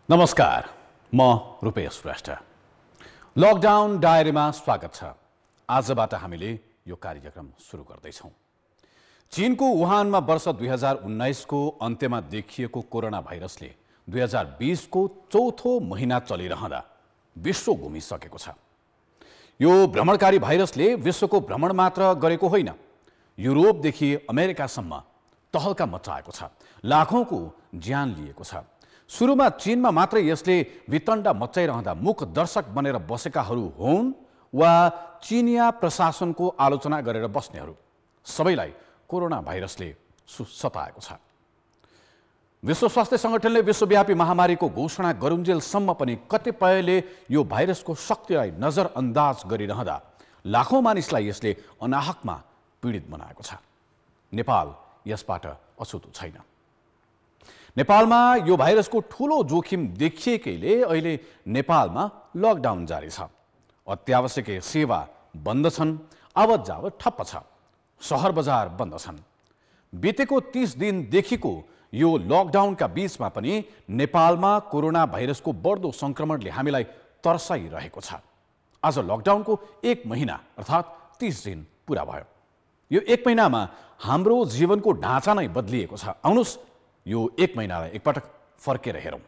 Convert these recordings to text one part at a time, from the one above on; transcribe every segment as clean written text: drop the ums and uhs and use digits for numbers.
नमस्कार, म रुपेश श्रेष्ठ। लकडाउन डायरीमा स्वागत छ। आजबाट हामीले यो कार्यक्रम सुरु गर्दैछौँ। चीनको वुहानमा वर्ष 2019 को अन्त्यमा देखिएको कोरोना भाइरसले 2020 को चौथो महिना चलिरहँदा विश्व घुमिसकेको छ। यो भ्रमणकारी भाइरसले विश्वको भ्रमण मात्र गरेको होइन, युरोपदेखि अमेरिकासम्म तहल्का मचाएको छ, लाखौंको ज्यान लिएको छ। सुरुमा चीनमा मात्र यसले वितण्डा मचाइरहँदा मूक दर्शक बनेर बसेकाहरू हुन् वा चीनिया प्रशासनको आलोचना गरेर बस्नेहरू, सबैलाई कोरोना भाइरसले सताएको छ। विश्व स्वास्थ्य संगठनले विश्वव्यापी महामारीको घोषणा गरुन्जेलसम्म पनि कतिपयले यो भाइरसको शक्तिलाई नजरअन्दाज गरिरहँदा लाखौं मानिसलाई यसले अनाहकमा पीडित बनाएको छ। नेपाल यसबाट अछुतो छैन। नेपालमा यो भाइरसको ठूलो जोखिम देखिएकैले अहिले नेपालमा लकडाउन जारी छ। अत्यावश्यक सेवा बन्द छन्, आवत जावत ठप्प छ, शहर बजार बन्द छन्। बितेको 30 दिनदेखिको यो लकडाउनका बीचमा पनि नेपालमा कोरोना भाइरसको बढ्दो संक्रमणले हामीलाई तर्साइरहेको छ। आज लकडाउनको 1 महिना अर्थात् 30 दिन पूरा भयो। यो 1 महिनामा हाम्रो जीवनको ढाँचा नै बदलिएको छ। आउनुस् यो 1 महिनालाई एकपटक फर्केर हेरौं।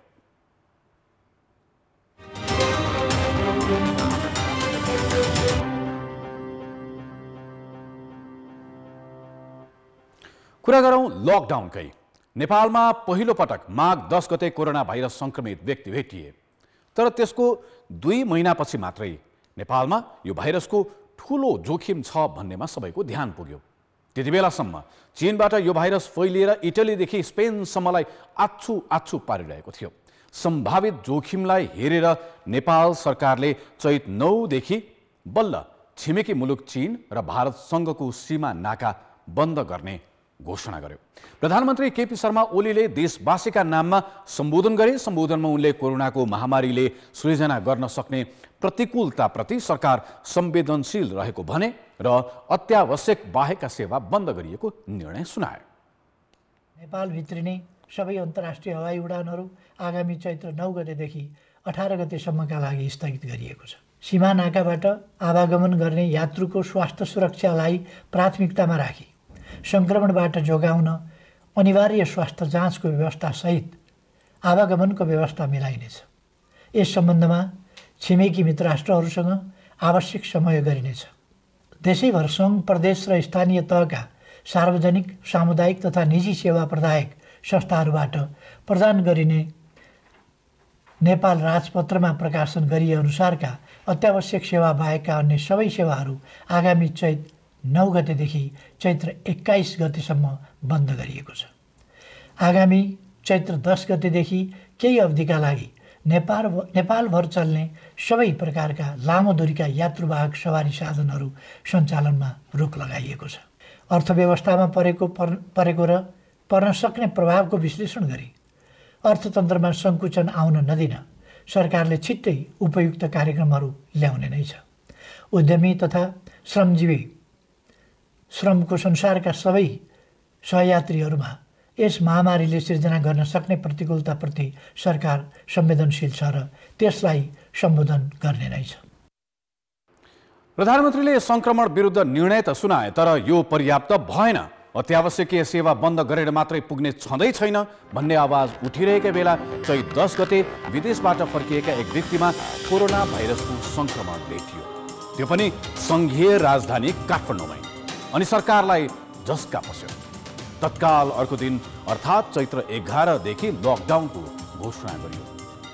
कुरा गरौं लकडाउनकै। नेपालमा पहिलो पटक माघ 10 गते कोरोना भाइरस संक्रमित व्यक्ति भेटिए, तर त्यसको 2 महिनापछि मात्रै नेपालमा यो भाइरसको ठूलो जोखिम छ भन्नेमा सबैको ध्यान पुग्यो। त्यति बेलासम्म चीनबाट यो भाइरस फैलिएर इटलीदेखि स्पेनसम्मलाई आछु पारिरहेको थियो। सम्भावित जोखिमलाई हेरेर नेपाल सरकारले चैत 9 देखि बल्ल छिमेकी मुलुक चीन र भारतसँगको सीमा नाका बन्द गर्ने घोषणा गर्यो। प्रधानमन्त्री केपी शर्मा ओलीले देशवासीका नाममा सम्बोधन गरे। सम्बोधनमा उनले कोरोनाको महामारीले सृजना गर्न सक्ने प्रतिकूलताप्रति सरकार संवेदनशील रहेको भने र अत्यावश्यक बाहेकका सेवा बन्द गरिएको निर्णय सुनाए। नेपाल भित्रिने सबै अन्तर्राष्ट्रिय हवाई उडानहरू आगामी चैत्र 9 गतेदेखि 18 गतेसम्मका लागि स्थगित गरिएको छ। सीमा नाकाबाट आवागमन गर्ने यात्रुको स्वास्थ्य सुरक्षालाई प्राथमिकतामा राखी संक्रमणबाट जोगाउन अनिवार्य स्वास्थ्य जाँचको व्यवस्था सहित आवागमनको व्यवस्था मिलाइनेछ। यस सम्बन्धमा छिमेकी मित्र राष्ट्रहरूसँग आवश्यक समय गरिनेछ। देशैभर सङ्घ, प्रदेश र स्थानीय तहका सार्वजनिक, सामुदायिक तथा निजी सेवा प्रदायक संस्थाहरूबाट प्रदान गरिने नेपाल राजपत्रमा प्रकाशन गरिए अनुसारका अत्यावश्यक सेवा बाहेकका अन्य सबै सेवाहरू आगामी चैत 9 गतेदेखि चैत्र 21 गतेसम्म बन्द गरिएको छ। आगामी चैत्र 10 गतेदेखि केही अवधिका लागि नेपालभर चल्ने सबै प्रकारका लामो दूरीका यात्रुवाहक सवारी साधनहरू सञ्चालनमा रोक लगाइएको छ। अर्थव्यवस्थामा परेको र पर्न सक्ने प्रभावको विश्लेषण गरी अर्थतन्त्रमा सङ्कुचन आउन नदिन सरकारले छिट्टै उपयुक्त कार्यक्रमहरू ल्याउने नै छ। उद्यमी तथा श्रमजीवी श्रमको संसारका सबै सहयात्रीहरूमा यस महामारीले सिर्जना गर्न सक्ने प्रतिकूलताप्रति सरकार संवेदनशील छ र त्यसलाई सम्बोधन गर्ने नै छ। प्रधानमन्त्रीले संक्रमण विरुद्ध निर्णय त सुनाए, तर यो पर्याप्त भएन। अत्यावश्यकीय सेवा बन्द गरेर मात्रै पुग्ने छँदै छैन भन्ने आवाज उठिरहेकै बेला चैत 10 गते विदेशबाट फर्किएका एक व्यक्तिमा कोरोना भाइरसको संक्रमण देखियो। त्यो पनि संघीय राजधानी काठमाडौँमै। अनि सरकारलाई झस्का पस्यो। तत्काल अर्को दिन अर्थात् चैत्र 11 देखि लकडाउनको घोषणा गरियो।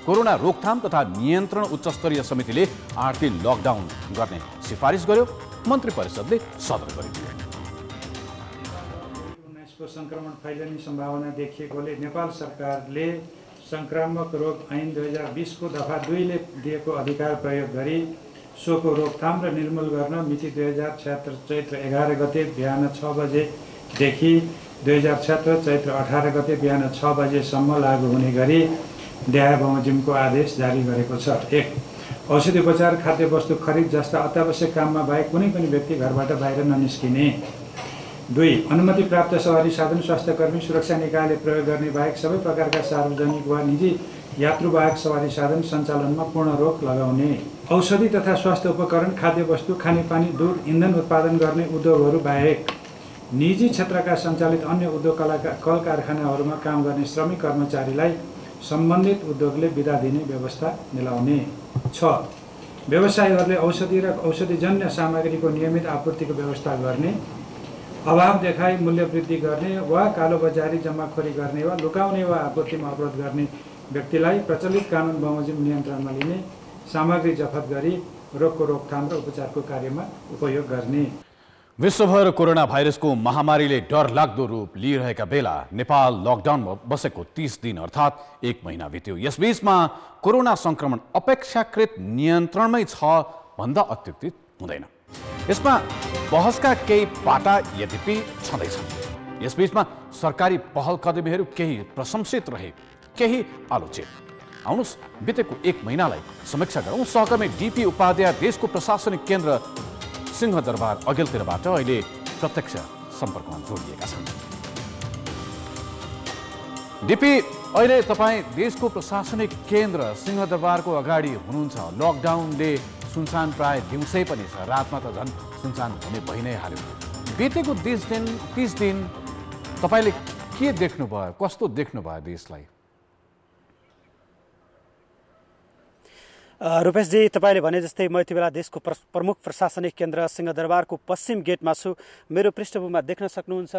कोरोना रोकथाम तथा नियन्त्रण उच्चस्तरीय समितिले 8 दिन लकडाउन गर्ने सिफारिस गर्यो। मन्त्री परिषदले सदर गरिदियो। 19 को संक्रमण फैलिने सम्भावना देखिएकोले नेपाल सरकारले संक्रामक रोग ऐन 2020 को दफा 2 ले दिएको अधिकार प्रयोग गरी सोको रोकथाम र निर्मूल गर्न मिति 2076 चैत्र 11 गते बिहान 6 बजेदेखि 2076 चैत्र 18 गते बिहान 6 बजेसम्म लागू हुने गरी न्यायबमोजिमको आदेश जारी गरेको छ। 1. औषधि उपचार, खाद्य वस्तु खरिद जस्ता अत्यावश्यक काममा बाहेक कुनै पनि व्यक्ति घरबाट बाहिर ननिस्किने। 2. अनुमति प्राप्त सवारी साधन, स्वास्थ्यकर्मी, सुरक्षा निकायले प्रयोग गर्ने बाहेक सबै प्रकारका सार्वजनिक वा निजी यात्रुवाहक सवारी साधन सञ्चालनमा पूर्ण रोक लगाउने, औषधि तथा स्वास्थ्य उपकरण, खाद्यवस्तु, खानेपानी, दूध, इन्धन उत्पादन गर्ने उद्योगहरू बाहेक निजी क्षेत्रका सञ्चालित अन्य उद्योग कल कारखानाहरूमा काम गर्ने श्रमिक कर्मचारीलाई सम्बन्धित उद्योगले बिदा दिने व्यवस्था मिलाउने। 6. व्यवसायीहरूले औषधि र औषधिजन्य सामग्रीको नियमित आपूर्तिको व्यवस्था गर्ने, अभाव देखाई मूल्य वृद्धि गर्ने वा कालोबजारी जम्माखोरी गर्ने वा लुकाउने वा आपूर्तिमा अवरोध गर्ने व्यक्तिलाई प्रचलित कानुन बमोजिम नियन्त्रणमा लिने, सामग्री जफत गरी रोगको रोकथाम र उपचारको कार्यमा उपयोग गर्ने। विश्वभर कोरोना भाइरसको महामारीले डरलाग्दो रूप लिइरहेका बेला नेपाल लकडाउनमा बसेको 30 दिन अर्थात् 1 महिना बित्यो। यसबीचमा कोरोना संक्रमण अपेक्षाकृत नियन्त्रणमै छ भन्दा अत्युक्ति हुँदैन। यसमा बहसका केही पाटा यद्यपि छँदैछन्। यसबीचमा सरकारी पहल कदमीहरू केही प्रशंसित रहे, केही आलोचित। आउनुहोस् बितेको 1 महिनालाई समीक्षा गरौँ। सहकर्मी डीपी उपाध्याय देशको प्रशासनिक केन्द्र सिंहदरबार अघिल्तिरबाट अहिले प्रत्यक्ष सम्पर्कमा जोडिएका छन्। डीपी, अहिले तपाईँ देशको प्रशासनिक केन्द्र सिंहदरबारको अगाडि हुनुहुन्छ। लकडाउनले सुनसान प्राय दिउँसै पनि छ, रातमा त झन् सुनसान हुने भइ नै हाल्यो। बितेको 30 दिन तपाईँले के देख्नुभयो, कस्तो देख्नुभयो देशलाई? रुपेशजी, तपाईँले भने जस्तै म यति बेला देशको प्रमुख प्रशासनिक केन्द्र सिंहदरबारको पश्चिम गेटमा छु। मेरो पृष्ठभूमिमा देख्न सक्नुहुन्छ,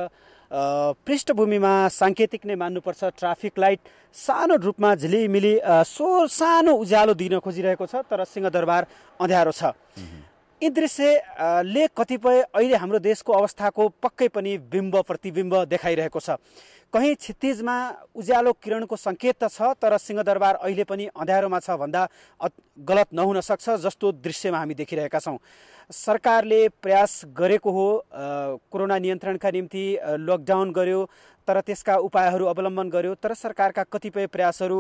पृष्ठभूमिमा साङ्केतिक नै मान्नुपर्छ, ट्राफिक लाइट सानो रूपमा झिलिमिली सानो उज्यालो दिन खोजिरहेको छ, तर सिंहदरबार अँध्यारो छ। यी दृश्यले कतिपय अहिले हाम्रो देशको अवस्थाको पक्कै पनि बिम्ब प्रतिबिम्ब देखाइरहेको छ। कहीँ क्षितिजमा उज्यालो किरणको सङ्केत त छ, तर सिंहदरबार अहिले पनि अँध्यारोमा छ भन्दा गलत नहुन सक्छ, जस्तो दृश्यमा हामी देखिरहेका छौँ। सरकारले प्रयास गरेको हो, कोरोना नियन्त्रणका निम्ति लकडाउन गर्यो, तर त्यसका उपायहरू अवलम्बन गर्यो, तर सरकारका कतिपय प्रयासहरू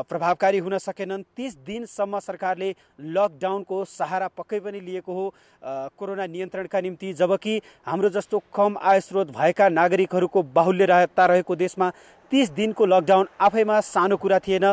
प्रभावकारी हुन सकेनन्। 30 दिनसम्म सरकारले लकडाउनको सहारा पक्कै पनि लिएको हो कोरोना नियन्त्रणका निम्ति, जबकि हाम्रो जस्तो कम आय स्रोत भएका नागरिकहरूको बाहुल्यता रहेको देशमा 30 दिनको लकडाउन आफैमा सानो कुरा थिएन।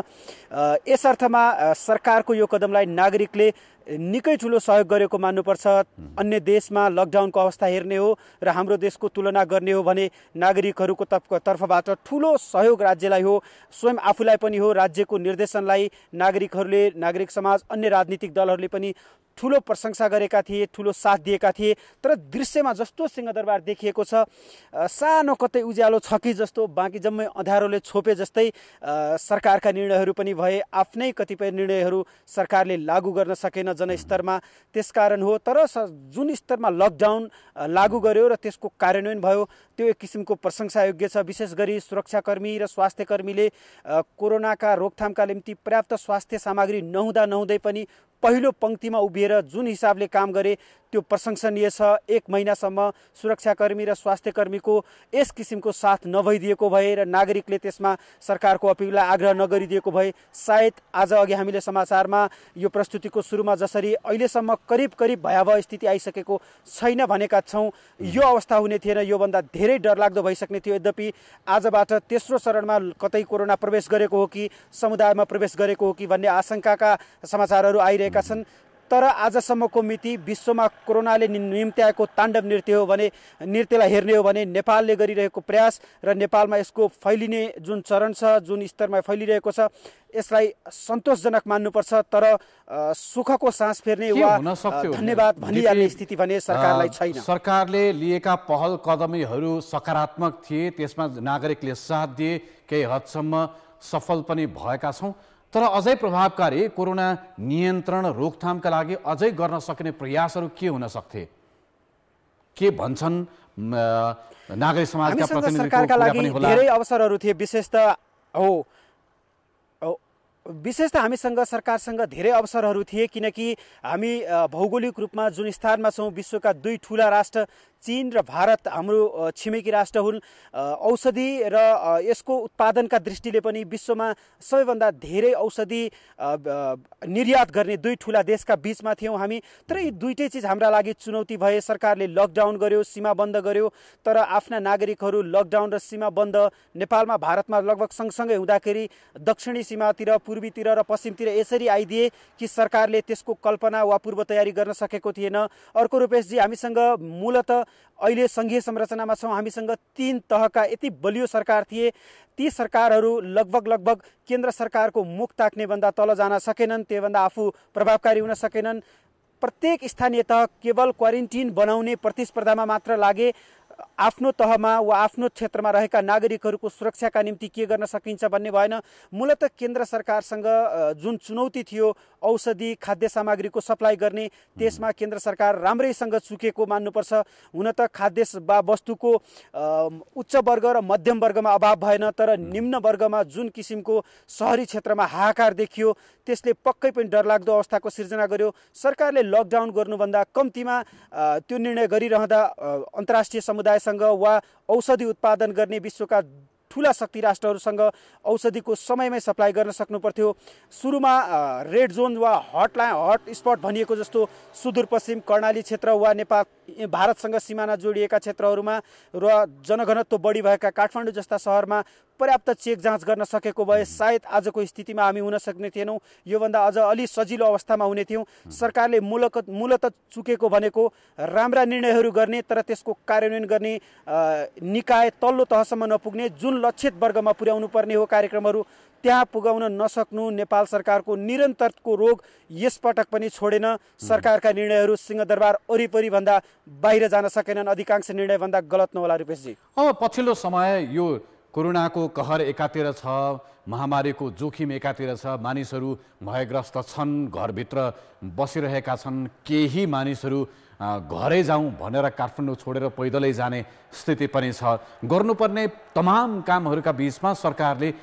यस अर्थमा सरकारको यो कदमलाई नागरिकले निकै ठुलो सहयोग गरेको मान्नुपर्छ। अन्य देशमा लकडाउनको अवस्था हेर्ने हो र हाम्रो देशको तुलना गर्ने हो भने नागरिकहरूको तर्फबाट ठुलो सहयोग राज्यलाई हो, स्वयं आफूलाई पनि हो, राज्यको निर्देशनलाई नागरिकहरूले, नागरिक समाज, अन्य राजनीतिक दलहरूले पनि ठुलो प्रशंसा गरेका थिए, ठुलो साथ दिएका थिए। तर दृश्यमा जस्तो सिंहदरबार देखिएको छ, सानो कतै उज्यालो छ कि जस्तो, बाँकी जम्मै अँध्यारोले छोपे जस्तै सरकारका निर्णयहरू पनि भए। आफ्नै कतिपय निर्णयहरू सरकारले लागू गर्न सकेन जनस्तरमा, त्यसकारण हो। तर जुन स्तरमा लकडाउन लागू गर्यो र त्यसको कार्यान्वयन भयो, त्यो एक किसिमको प्रशंसायोग्य छ। विशेष गरी सुरक्षाकर्मी र स्वास्थ्यकर्मीले कोरोनाका रोकथामका निम्ति पर्याप्त स्वास्थ्य सामग्री नहुँदै पनि पहिलो पंक्तिमा उभिएर जुन हिसाबले काम गरे त्यो प्रशंसनीय छ। 1 महिनासम्म सुरक्षाकर्मी र स्वास्थ्यकर्मीको यस किसिमको साथ नभइदिएको भए र नागरिकले त्यसमा सरकारको अपिललाई आग्रह नगरिदिएको भए सायद आज अघि हामीले समाचारमा यो प्रस्तुतिको सुरुमा जसरी अहिलेसम्म करिब भयावह स्थिति आइसकेको छैन भनेका छौँ, यो अवस्था हुने थिएन। योभन्दा धेरै डरलाग्दो भइसक्ने थियो। यद्यपि आजबाट तेस्रो चरणमा कतै कोरोना प्रवेश गरेको हो कि समुदायमा प्रवेश गरेको हो कि भन्ने आशंकाका समाचारहरू आइरहेका छन्। तर आजसम्मको मिति विश्वमा कोरोनाले निम्त्याएको ताण्डव नृत्य हो भने, नृत्यलाई हेर्ने हो भने नेपालले गरिरहेको प्रयास र नेपालमा यसको फैलिने जुन चरण छ, जुन स्तरमा फैलिरहेको छ, यसलाई सन्तोषजनक मान्नुपर्छ। तर सुखको सास फेर्ने वा धन्यवाद भनिहाल्ने स्थिति भने सरकारलाई छैन। सरकारले लिएका पहल कदमीहरू सकारात्मक थिए, त्यसमा नागरिकले साथ दिए, केही हदसम्म सफल पनि भएका छौँ। तर अझै प्रभावकारी कोरोना नियन्त्रण रोकथामका लागि अझै गर्न सक्ने प्रयासहरू के हुन सक्थे? के भन्छन् नागरिक समाजका प्रतिनिधिको? सरकारका लागि धेरै अवसरहरू थिए। विशेष त हामीसँग सरकारसँग धेरै अवसरहरू थिए, किनकि हामी भौगोलिक रूपमा जुन स्थानमा छौँ, विश्वका 2 ठुला राष्ट्र चीन र भारत हाम्रो छिमेकी राष्ट्र हुन्। औषधि र यसको उत्पादनका दृष्टिले पनि विश्वमा सबैभन्दा धेरै औषधि निर्यात गर्ने दुई ठुला देशका बीचमा थियौँ हामी। तर यी दुईटै चिज हाम्रा लागि चुनौती भए। सरकारले लकडाउन गर्यो, सीमा बन्द गर्यो, तर आफ्ना नागरिकहरू लकडाउन र सीमा बन्द नेपालमा भारतमा लगभग सँगसँगै हुँदाखेरि दक्षिणी सीमातिर, पूर्वीतिर र पश्चिमतिर यसरी आइदिए कि सरकारले त्यसको कल्पना वा पूर्व तयारी गर्न सकेको थिएन। अर्को रूपेशजी, हामीसँग मूलत अहिले सङ्घीय संरचनामा छौँ, हामीसँग 3 तहका यति बलियो सरकार थिए। ती सरकारहरू लगभग केन्द्र सरकारको मुख ताक्ने भन्दा तल जान सकेनन्, त्योभन्दा आफू प्रभावकारी हुन सकेनन्। प्रत्येक स्थानीय तह केवल क्वारेन्टिन बनाउने प्रतिस्पर्धामा मात्र लागे। आफ्नो तहमा वा आफ्नो क्षेत्रमा रहेका नागरिकहरूको सुरक्षाका निम्ति के गर्न सकिन्छ भन्ने भएन। मूलत केन्द्र सरकारसँग जुन चुनौती थियो औषधि खाद्य सामग्रीको सप्लाई गर्ने, त्यसमा केन्द्र सरकार राम्रैसँग चुकेको मान्नुपर्छ। हुन त खाद्य वस्तुको उच्च वर्ग र मध्यम वर्गमा अभाव भएन, तर निम्न वर्गमा जुन किसिमको सहरी क्षेत्रमा हाहाकार देखियो त्यसले पक्कै पनि डरलाग्दो अवस्थाको सिर्जना गर्यो। सरकारले लकडाउन गर्नुभन्दा कम्तीमा त्यो निर्णय गरिरहँदा अन्तर्राष्ट्रिय समुदायसँग वा औषधि उत्पादन गर्ने विश्वका ठुला शक्ति राष्ट्रहरूसँग औषधिको समयमै सप्लाई गर्न सक्नु पर्थ्यो। सुरुमा रेड जोन वा हट स्पट भनिएको जस्तो सुदूरपश्चिम कर्णाली क्षेत्र वा नेपाल भारतसँग सिमाना जोडिएका क्षेत्रहरूमा र जनघनत्व बढी भएका काठमाडौँ जस्ता सहरमा पर्याप्त चेक जाँच गर्न सकेको भए सायद आजको स्थितिमा हामी हुन सक्ने थिएनौँ। योभन्दा अझ अलि सजिलो अवस्थामा हुने थियौँ। सरकारले मूलत चुकेको भनेको राम्रा निर्णयहरू गर्ने तर त्यसको कार्यान्वयन गर्ने निकाय तल्लो तहसम्म नपुग्ने, जुन लक्षित वर्गमा पुर्याउनु पर्ने हो कार्यक्रमहरू त्यहाँ पुगाउन नसक्नु नेपाल सरकारको निरन्तरको रोग यसपटक पनि छोडेन। सरकारका निर्णयहरू सिंहदरबार वरिपरि भन्दा बाहिर जान सकेनन्। अधिकांश निर्णय भन्दा गलत नहोला रूपेशजी। अब पछिल्लो समय यो कोरोनाको कहर एकातिर छ, महामारीको जोखिम एकातिर छ, मानिसहरू भयग्रस्त छन्, घरभित्र बसिरहेका छन्। केही मानिसहरू घरै जाउँ भनेर काठमाडौँ छोडेर पैदलै जाने स्थिति पनि छ। गर्नुपर्ने तमाम कामहरूका बीचमा सरकारले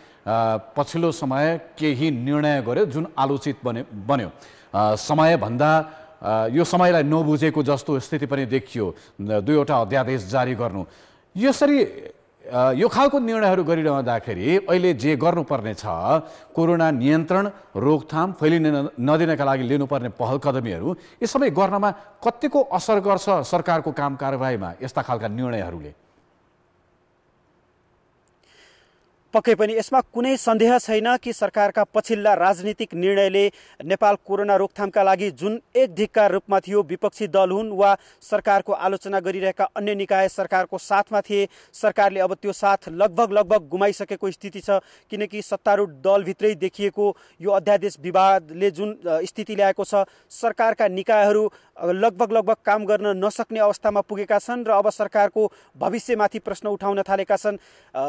पछिल्लो समय केही निर्णय गर्यो जुन आलोचित बन्यो। समयभन्दा यो समयलाई नबुझेको जस्तो स्थिति पनि देखियो। 2वटा अध्यादेश जारी गर्नु, यसरी यो खालको निर्णयहरू गरिरहँदाखेरि अहिले जे गर्नुपर्ने छ कोरोना नियन्त्रण, रोकथाम, फैलिन नदिनका लागि लिनुपर्ने पहल कदमीहरू, यी सबै गर्नमा कतिको असर गर्छ सरकारको काम कारबाहीमा यस्ता खालका निर्णयहरूले? पक्कै पनि यसमा कुनै सन्देह छैन कि सरकारका पछिल्ला राजनीतिक निर्णयले नेपाल कोरोना रोकथामका लागि जुन एक धिक्कार रूपमा थियो, विपक्षी दल हुन् वा सरकारको आलोचना गरिरहेका अन्य निकाय सरकारको साथमा थिए, सरकारले अब त्यो साथ लगभग गुमाइसकेको स्थिति छ। किनकि सत्तारूढ दलभित्रै देखिएको यो अध्यादेश विवादले जुन स्थिति ल्याएको छ, सरकारका निकायहरू लगभग काम गर्न नसक्ने अवस्थामा पुगेका छन् र अब सरकारको भविष्यमाथि प्रश्न उठाउन थालेका छन्।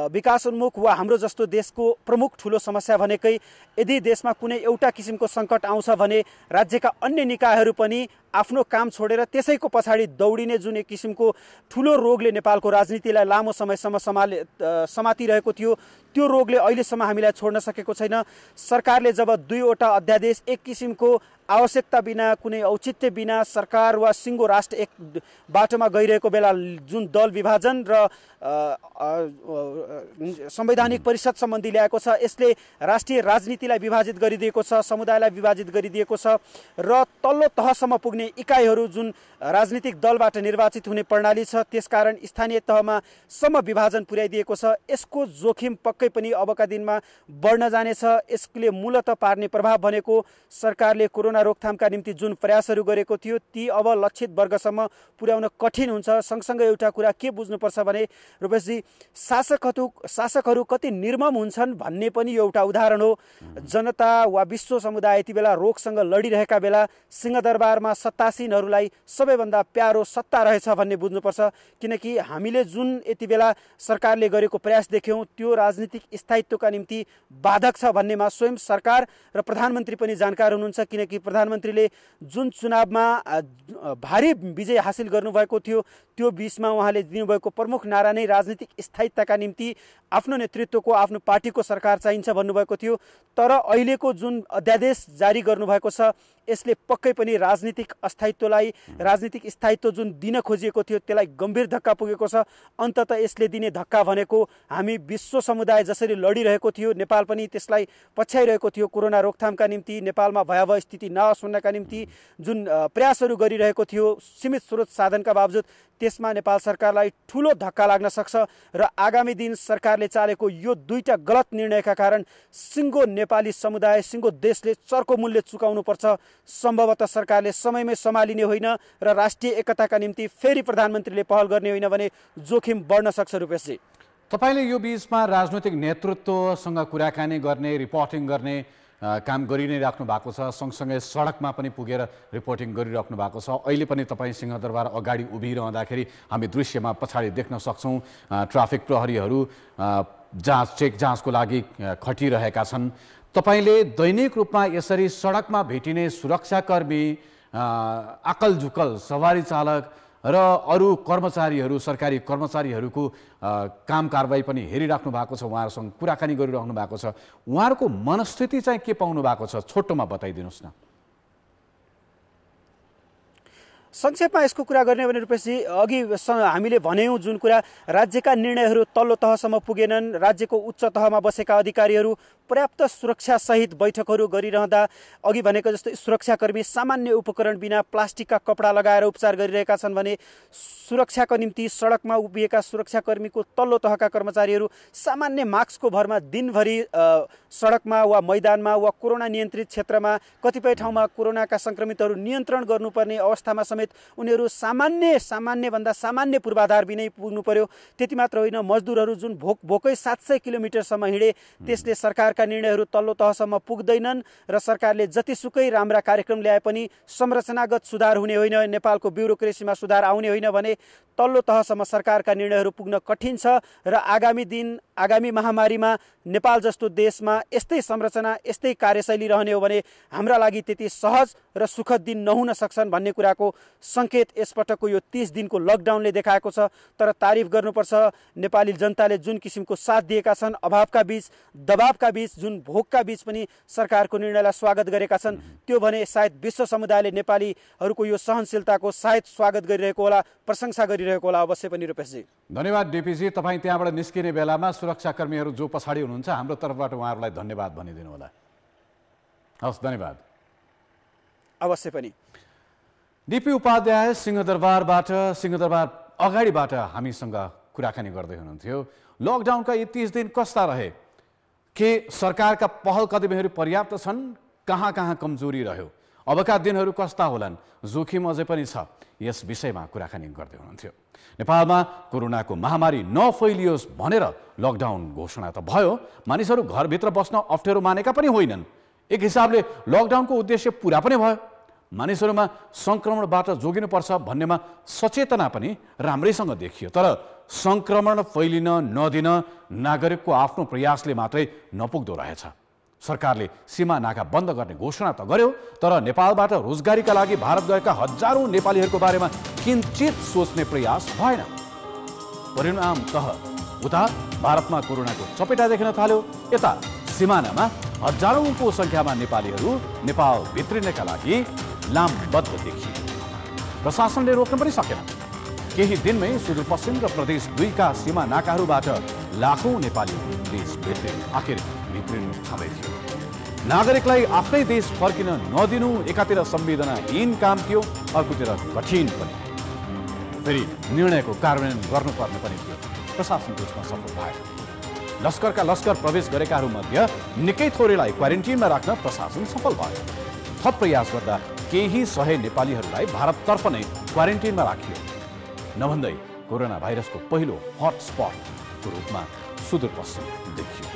विकासोन्मुख वा हाम्रो जस्तो देशको प्रमुख ठुलो समस्या भनेकै यदि देशमा कुनै एउटा किसिमको सङ्कट आउँछ भने राज्यका अन्य निकायहरू पनि आफ्नो काम छोडेर त्यसैको पछाडि दौडिने जुन एक किसिमको ठुलो रोगले नेपालको राजनीतिलाई लामो समयसम्म समातिरहेको थियो, त्यो रोगले अहिलेसम्म हामीलाई छोड्न सकेको छैन। सरकारले जब 2वटा अध्यादेश एक किसिमको आवश्यकता बिना, कुनै औचित्य बिना सरकार वा सिङ्गो राष्ट्र एक बाटोमा गइरहेको बेला जुन दल विभाजन र संवैधानिक परिषद सम्बन्धी ल्याएको छ, यसले राष्ट्रिय राजनीतिलाई विभाजित गरिदिएको छ, समुदायलाई विभाजित गरिदिएको छ र तल्लो तहसम्म पुग्ने इकाइहरू जुन राजनीतिक दलबाट निर्वाचित हुने प्रणाली छ, त्यसकारण स्थानीय तहमा सम्म विभाजन पुर्याइदिएको छ। यसको जोखिम पक्कै पनि अबका दिनमा बढ्न जानेछ। यसले मूलत पार्ने प्रभाव भनेको सरकारले कोरोना रोकथामका निम्ति जुन प्रयासहरू गरेको थियो ती अब लक्षित वर्गसम्म पुर्याउन कठिन हुन्छ। सँगसँगै एउटा कुरा के बुझ्नुपर्छ भने रूपेशजी, शासकहरू कति निर्मम हुन्छन् भन्ने पनि यो एउटा उदाहरण हो। जनता वा विश्व समुदाय यति बेला रोगसँग लडिरहेका बेला सिंहदरबारमा सत्तासीनहरूलाई सबैभन्दा प्यारो सत्ता रहेछ भन्ने बुझ्नुपर्छ। किनकि हामीले जुन यति बेला सरकारले गरेको प्रयास देख्यौँ त्यो राजनीतिक स्थायित्वका निम्ति बाधक छ भन्नेमा स्वयं सरकार र प्रधानमन्त्री पनि जानकार हुनुहुन्छ। किनकि प्रधानमन्त्रीले जुन चुनावमा भारी विजय हासिल गर्नुभएको थियो त्यो बीचमा उहाँले दिनुभएको प्रमुख नारा नै राजनीतिक स्थायित्वका निम्ति आफ्नो नेतृत्वको, आफ्नो पार्टीको सरकार चाहिन्छ भन्नुभएको थियो। तर अहिलेको जुन अध्यादेश जारी गर्नुभएको छ यसले पक्कै पनि राजनीतिक स्थायित्व जुन दिन खोजिएको थियो त्यसलाई गम्भीर धक्का पुगेको छ। अन्ततः यसले दिने धक्का भनेको हामी विश्व समुदाय जसरी लडिरहेको थियो, नेपाल पनि त्यसलाई पछ्याइरहेको थियो कोरोना रोकथामका निम्ति, नेपालमा भयावह स्थिति नहोस् भन्नका निम्ति जुन प्रयासहरू गरिरहेको थियो सीमित स्रोत साधनका बावजुद, त्यसमा नेपाल सरकारलाई ठुलो धक्का लाग्न सक्छ र आगामी दिन सरकारले चालेको यो दुईटा गलत निर्णयका कारण सिङ्गो नेपाली समुदाय, सिङ्गो देशले चर्को मूल्य चुकाउनुपर्छ। सम्भवतः सरकारले समयमै सम्हालिने होइन र राष्ट्रिय एकताका निम्ति फेरि प्रधानमन्त्रीले पहल गर्ने होइन भने जोखिम बढ्न सक्छ। रूपेशजी, तपाईले यो बीचमा राजनैतिक नेतृत्वसँग कुराकानी गर्ने, रिपोर्टिङ गर्ने काम गरि नै राख्नु भएको छ, सँगसँगै सडकमा पनि पुगेर रिपोर्टिङ गरिराख्नु भएको छ। अहिले पनि तपाईँ सिंहदरबार अगाडि उभिरहँदाखेरि हामी दृश्यमा पछाडि देख्न सक्छौँ ट्राफिक प्रहरीहरू चेक जाँचको लागि खटिरहेका छन्। तपाईँले दैनिक रूपमा यसरी सडकमा भेटिने सुरक्षाकर्मी, आकल-झुकल सवारी चालक र अरू कर्मचारीहरू, सरकारी कर्मचारीहरूको काम कारबाही पनि हेरिराख्नु भएको छ, उहाँहरूसँग कुराकानी गरिराख्नु भएको छ। उहाँहरूको मनस्थिति चाहिँ के पाउनु भएको छ, छोटोमा बताइदिनुहोस् न। संक्षेपमा यसको कुरा गर्ने भने रूपेशजी, अघि हामीले भन्यौँ जुन कुरा, राज्यका निर्णयहरू तल्लो तहसम्म पुगेनन्। राज्यको उच्च तहमा बसेका अधिकारीहरू पर्याप्त सुरक्षासहित बैठकहरू गरिरहँदा अघि भनेको जस्तो सुरक्षाकर्मी सामान्य उपकरण बिना प्लास्टिकका कपडा लगाएर उपचार गरिरहेका छन् भने सुरक्षाको निम्ति सडकमा उभिएका सुरक्षाकर्मीको तल्लो तहका कर्मचारीहरू सामान्य मास्कको भरमा दिनभरि सडकमा वा मैदानमा वा कोरोना नियन्त्रित क्षेत्रमा कतिपय ठाउँमा कोरोनाका सङ्क्रमितहरू नियन्त्रण गर्नुपर्ने अवस्थामा समेत उनीहरू सामान्यभन्दा सामान्य पूर्वाधार बिनै पुग्नु पर्यो। त्यति मात्र होइन, मजदुरहरू जुन भोकै 700 किलोमिटरसम्म हिँडे त्यसले सरकारका निर्णयहरू तल्लो तहसम्म पुग्दैनन् र सरकारले जतिसुकै राम्रा कार्यक्रम ल्याए पनि संरचनागत सुधार हुने होइन, नेपालको ब्युरोक्रेसीमा सुधार आउने होइन भने तल्लो तहसम्म सरकारका निर्णयहरू पुग्न कठिन छ। र आगामी महामारीमा नेपाल जस्तो देशमा यस्तै संरचना, यस्तै कार्यशैली रहने हो भने हाम्रा लागि त्यति सहज र सुखद दिन नहुन सक्छन् भन्ने कुराको सङ्केत यसपटकको यो 30 दिनको लकडाउनले देखाएको छ। तर तारिफ गर्नुपर्छ, नेपाली जनताले जुन किसिमको साथ दिएका छन्, अभावका बीच, दबावका बीच, जुन भोकका बीच पनि सरकारको निर्णयलाई स्वागत गरेका छन्। त्यो भने सायद विश्व समुदायले नेपालीहरूको यो सहनशीलताको सायद स्वागत गरिरहेको होला, प्रशंसा गरिरहेको होला। अवश्य पनि रूपेशजी धन्यवाद। डिपीजी, तपाईँ त्यहाँबाट निस्किने बेलामा सुरक्षाकर्मीहरू जो पछाडि हुनुहुन्छ हाम्रो तर्फबाट उहाँहरूलाई धन्यवाद भनिदिनु होला। हस्, धन्यवाद। अवश्य पनि। डिपी उपाध्याय सिंहदरबार अगाडिबाट हामीसँग कुराकानी गर्दै हुनुहुन्थ्यो। लकडाउनका यी 30 दिन कस्ता रहे, के सरकारका पहल कदमीहरू पर्याप्त छन्, कहाँ कहाँ कमजोरी रह्यो, अबका दिनहरू कस्ता होलान्, जोखिम अझै पनि छ, यस विषयमा कुराकानी गर्दै हुनुहुन्थ्यो। नेपालमा कोरोनाको महामारी नफैलियोस् भनेर लकडाउन घोषणा त भयो, मानिसहरू घरभित्र बस्न अप्ठ्यारो मानेका पनि होइनन्। एक हिसाबले लकडाउनको उद्देश्य पुरा पनि भयो, मानिसहरूमा सङ्क्रमणबाट जोगिनुपर्छ भन्नेमा सचेतना पनि राम्रैसँग देखियो। तर सङ्क्रमण फैलिन नदिन नागरिकको आफ्नो प्रयासले मात्रै नपुग्दो रहेछ। सरकारले सीमा नाका बन्द गर्ने घोषणा त गर्यो, तर नेपालबाट रोजगारीका लागि भारत गएका हजारौं नेपालीहरूको बारेमा किञ्चित सोच्ने प्रयास भएन। परिणाम तह उता भारतमा कोरोनाको चपेटा देख्न थाल्यो, यता सिमानामा हजारौंको संख्यामा नेपालीहरू नेपाल भित्रिनका लागि लामबद्ध देखिए। प्रशासनले रोक्न पनि सकेन। केही दिनमै सुदूरपश्चिम र प्रदेश 2 का सीमा नाकाहरूबाट लाखौं नेपाली देश भित्रिन। आखिर भित्रिनु छँदै थियो। नागरिकलाई आफ्नै देश फर्किन नदिनु एकातिर संवेदनाहीन काम थियो, अर्कोतिर कठिन पनि। फेरि निर्णयको कार्यान्वयन गर्नुपर्ने पनि थियो। प्रशासन त्यसमा सफल भयो। लस्करका लस्कर प्रवेश गरेकाहरू मध्ये निकै थोरैलाई क्वारेन्टिनमा राख्न प्रशासन सफल भयो। थप प्रयास गर्दा केही 100 नेपालीहरूलाई भारततर्फ नै क्वारेन्टिनमा राखियो। नभन्दै कोरोना भाइरसको पहिलो हटस्पटको रूपमा सुदूरपश्चिम देखियो।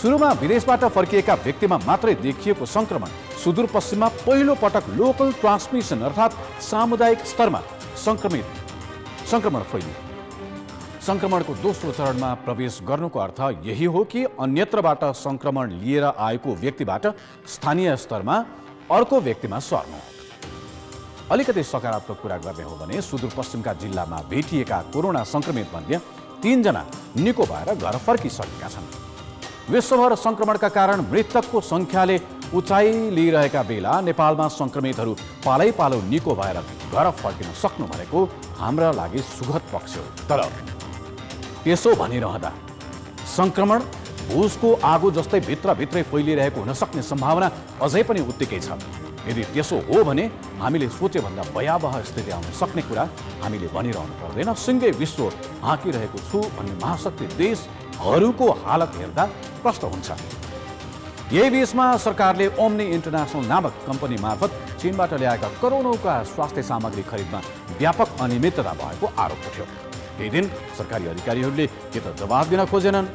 सुरुमा विदेशबाट फर्किएका व्यक्तिमा मात्रै देखिएको संक्रमण सुदूरपश्चिममा पहिलो पटक लोकल ट्रान्समिसन अर्थात् सामुदायिक स्तरमा संक्रमण फैलियो। संक्रमणको दोस्रो चरणमा प्रवेश गर्नुको अर्थ यही हो कि अन्यत्रबाट संक्रमण लिएर आएको व्यक्तिबाट स्थानीय स्तरमा अर्को व्यक्तिमा सर्नु। अलिकति सकारात्मक कुरा गर्ने हो भने सुदूरपश्चिमका जिल्लामा भेटिएका कोरोना संक्रमित मध्ये 3 जना निको भएर घर फर्किसकेका छन्। विश्वभर संक्रमणका कारण मृतकको संख्याले उचाइ लिइरहेका बेला नेपालमा संक्रमितहरू पालै पालो निको भएर घर फर्किन सक्नु भनेको हाम्रा लागि सुखद पक्ष हो। तर त्यसो भनिरहँदा संक्रमण भुसको आगो जस्तै भित्रभित्रै फैलिरहेको हुन सक्ने सम्भावना अझै पनि उत्तिकै छ। यदि त्यसो हो भने हामीले सोचेभन्दा भयावह स्थिति आउन सक्ने कुरा हामीले भनिरहनु पर्दैन। सिङ्गै विश्व हाँकिरहेको छु भन्ने महाशक्ति देशहरूको हालत हेर्दा प्रष्ट हुन्छ। यही बीचमा सरकारले ओम्नी इन्टरनेसनल नामक कम्पनी मार्फत चीनबाट ल्याएका करोडौंका स्वास्थ्य सामग्री खरिदमा व्यापक अनियमितता भएको आरोप उठ्यो। केही दिन सरकारी अधिकारीहरूले कि त जवाफ दिन खोजेनन्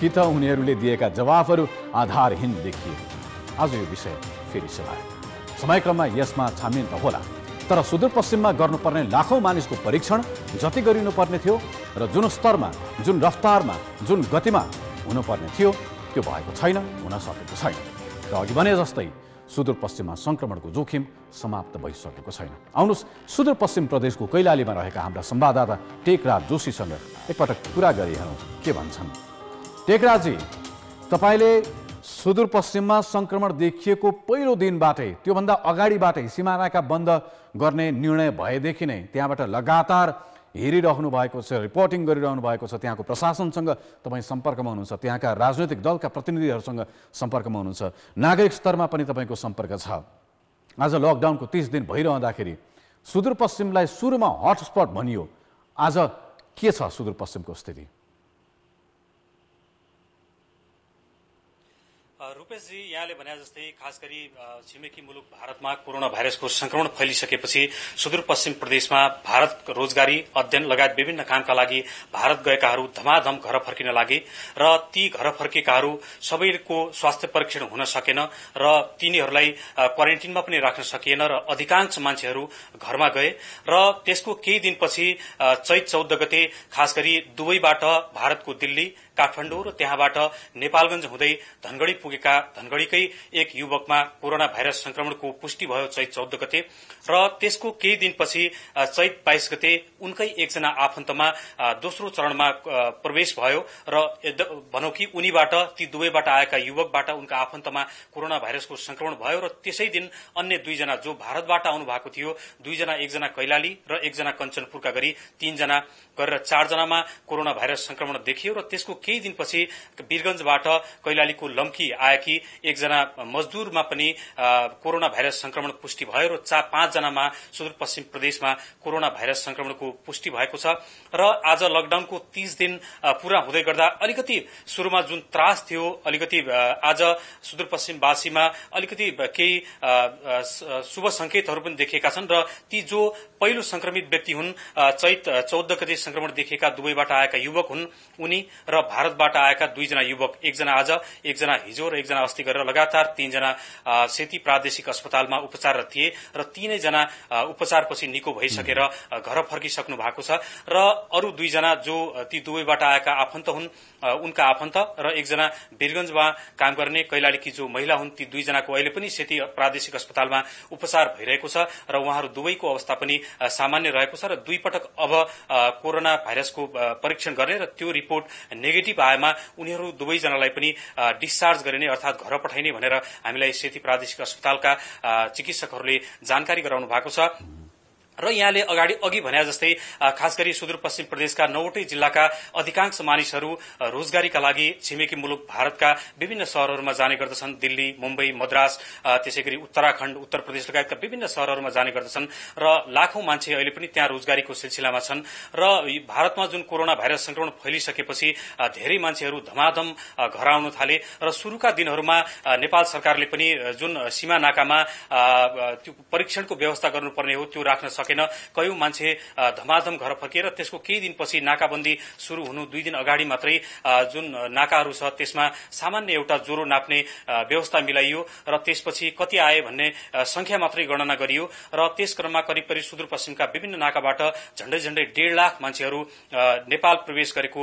कि त उनीहरूले दिएका जवाफहरू आधारहीन देखिए। आज यो विषय फेरि सेलायो। समयक्रममा यसमा छानबिन त होला, तर सुदूरपश्चिममा गर्नुपर्ने लाखौं मानिसको परीक्षण जति गरिनुपर्ने थियो र जुन स्तरमा, जुन रफ्तारमा, जुन गतिमा हुनुपर्ने थियो त्यो भएको छैन, हुन सकेको छैन। र अघि भने जस्तै सुदूरपश्चिममा संक्रमणको जोखिम समाप्त भइसकेको छैन। आउनुहोस् सुदूरपश्चिम प्रदेशको कैलालीमा रहेका हाम्रा संवाददाता टेकराज जोशीसँग एकपटक कुरा गरिहेरौँ के भन्छन्। टेकराजी, तपाईँले सुदूरपश्चिममा संक्रमण देखिएको पहिलो दिनबाटै, त्योभन्दा अगाडिबाटै सीमानाका बन्द गर्ने निर्णय भएदेखि नै त्यहाँबाट लगातार हेरिरहनु भएको छ, रिपोर्टिङ गरिरहनु भएको छ। त्यहाँको प्रशासनसँग तपाईँ सम्पर्कमा हुनुहुन्छ, त्यहाँका राजनैतिक दलका प्रतिनिधिहरूसँग सम्पर्कमा हुनुहुन्छ, नागरिक स्तरमा पनि तपाईँको सम्पर्क छ। आज लकडाउनको 30 दिन भइरहँदाखेरि सुदूरपश्चिमलाई सुरुमा हटस्पट भनियो, आज के छ सुदूरपश्चिमको स्थिति? रूपेशजी, यहाँले भने जस्तै खास गरी छिमेकी मुलुक भारतमा कोरोना भाइरसको संक्रमण फैलिसकेपछि सुदूरपश्चिम प्रदेशमा भारत रोजगारी, अध्ययन लगायत विभिन्न कामका लागि भारत गएकाहरू धमाधम घर फर्किन लागे र ती घर फर्केकाहरू सबैको स्वास्थ्य परीक्षण हुन सकेन र तिनीहरूलाई क्वारेन्टिनमा पनि राख्न सकिएन र अधिकांश मान्छेहरू घरमा गए। र त्यसको केही दिनपछि चैत 14 गते खास गरी दुबईबाट भारतको दिल्ली, काठमाडौँ र त्यहाँबाट नेपालगञ्ज हुँदै धनगढ़ी पुगेका धनगढ़ीकै एक युवकमा कोरोना भाइरस संक्रमणको पुष्टि भयो चैत 14 गते र त्यसको केही दिनपछि चैत 22 गते उनकै एकजना आफन्तमा दोस्रो चरणमा प्रवेश भयो र भनौं कि उनीबाट, ती दुवैबाट आएका युवकबाट उनका आफन्तमा कोरोना भाइरसको संक्रमण भयो र त्यसै दिन अन्य दुईजना जो भारतबाट आउनु भएको थियो, दुईजना, एकजना कैलाली र एकजना कञ्चनपुरका गरी 3 जना गरेर 4 जनामा कोरोना भाइरस संक्रमण देखियो र त्यसको केही दिनपछि वीरगञ्जबाट कैलालीको लम्की आएकी एकजना मजदूरमा पनि कोरोना भाइरस संक्रमण पुष्टि भयो र 5 जनामा सुदूरपश्चिम प्रदेशमा कोरोना भाइरस संक्रमणको पुष्टि भएको छ। र आज लकडाउनको 30 दिन पूरा हुँदै गर्दा अलिकति सुरुमा जुन त्रास थियो, अलिकति आज सुदूरपश्चिमवासीमा अलिकति केही शुभ संकेतहरू पनि देखिएका छन् र ती जो पहिलो संक्रमित व्यक्ति हुन्, चैत 14 गते संक्रमण देखिएका दुबईबाट आएका युवक हुन्, उनी र भारतबाट आएका 2 जना युवक, एकजना आज, एकजना हिजो र एकजना अस्ति गरेर लगातार 3 जना सेती प्रादेशिक अस्पतालमा उपचाररत थिए र 3 जना उपचारपछि निको भइसकेर घर फर्किसक्नु भएको छ र अरू 2 जना जो ती दुबईबाट आएका आफन्त हुन्, उनका आफन्त र एकजना वीरगञ्जमा काम गर्ने कैलालीकी जो महिला हुन्, ती 2 जनाको अहिले पनि सेती प्रादेशिक अस्पतालमा उपचार भइरहेको छ र उहाँहरू दुवैको अवस्था पनि सामान्य रहेको छ र 2 पटक अब कोरोना भाइरसको परीक्षण गर्ने र त्यो रिपोर्ट नेगेटिभ आएमा उनीहरू दुवै जनालाई पनि डिस्चार्ज गरिने अर्थात घर पठाइने भनेर हामीलाई सेती प्रादेशिक अस्पतालका चिकित्सकहरूले जानकारी गराउनु भएको छ। र यहाँले अघि भने जस्तै खास गरी सुदूरपश्चिम प्रदेशका 9वटै जिल्लाका अधिकांश मानिसहरू रोजगारीका लागि छिमेकी मुलुक भारतका विभिन्न शहरहरूमा जाने गर्दछन्। दिल्ली, मुम्बई, मद्रास, त्यसैगरी उत्तराखण्ड, उत्तर प्रदेश लगायतका विभिन्न शहरहरूमा जाने गर्दछन् र लाखौं मान्छे अहिले पनि त्यहाँ रोजगारीको सिलसिलामा छन्। र भारतमा जुन कोरोना भाइरस संक्रमण फैलिसकेपछि धेरै मान्छेहरू धमाधम घर आउन थाले र सुरुका दिनहरूमा नेपाल सरकारले पनि जुन सीमा नाकामा त्यो परीक्षणको व्यवस्था गर्नुपर्ने हो त्यो राख्न सकेन। कयौं मान्छे धमाधम घर फर्किएर त्यसको केही दिनपछि नाकाबन्दी शुरू हुनु 2 दिन अगाडि मात्रै जुन नाकाहरू छ त्यसमा सामान्य एउटा ज्वरो नाप्ने व्यवस्था मिलाइयो र त्यसपछि कति आए भन्ने संख्या मात्रै गणना गरियो र त्यसक्रममा करिब सुदूरपश्चिमका विभिन्न नाकाबाट झण्डै 1.5 लाख मान्छेहरू नेपाल प्रवेश गरेको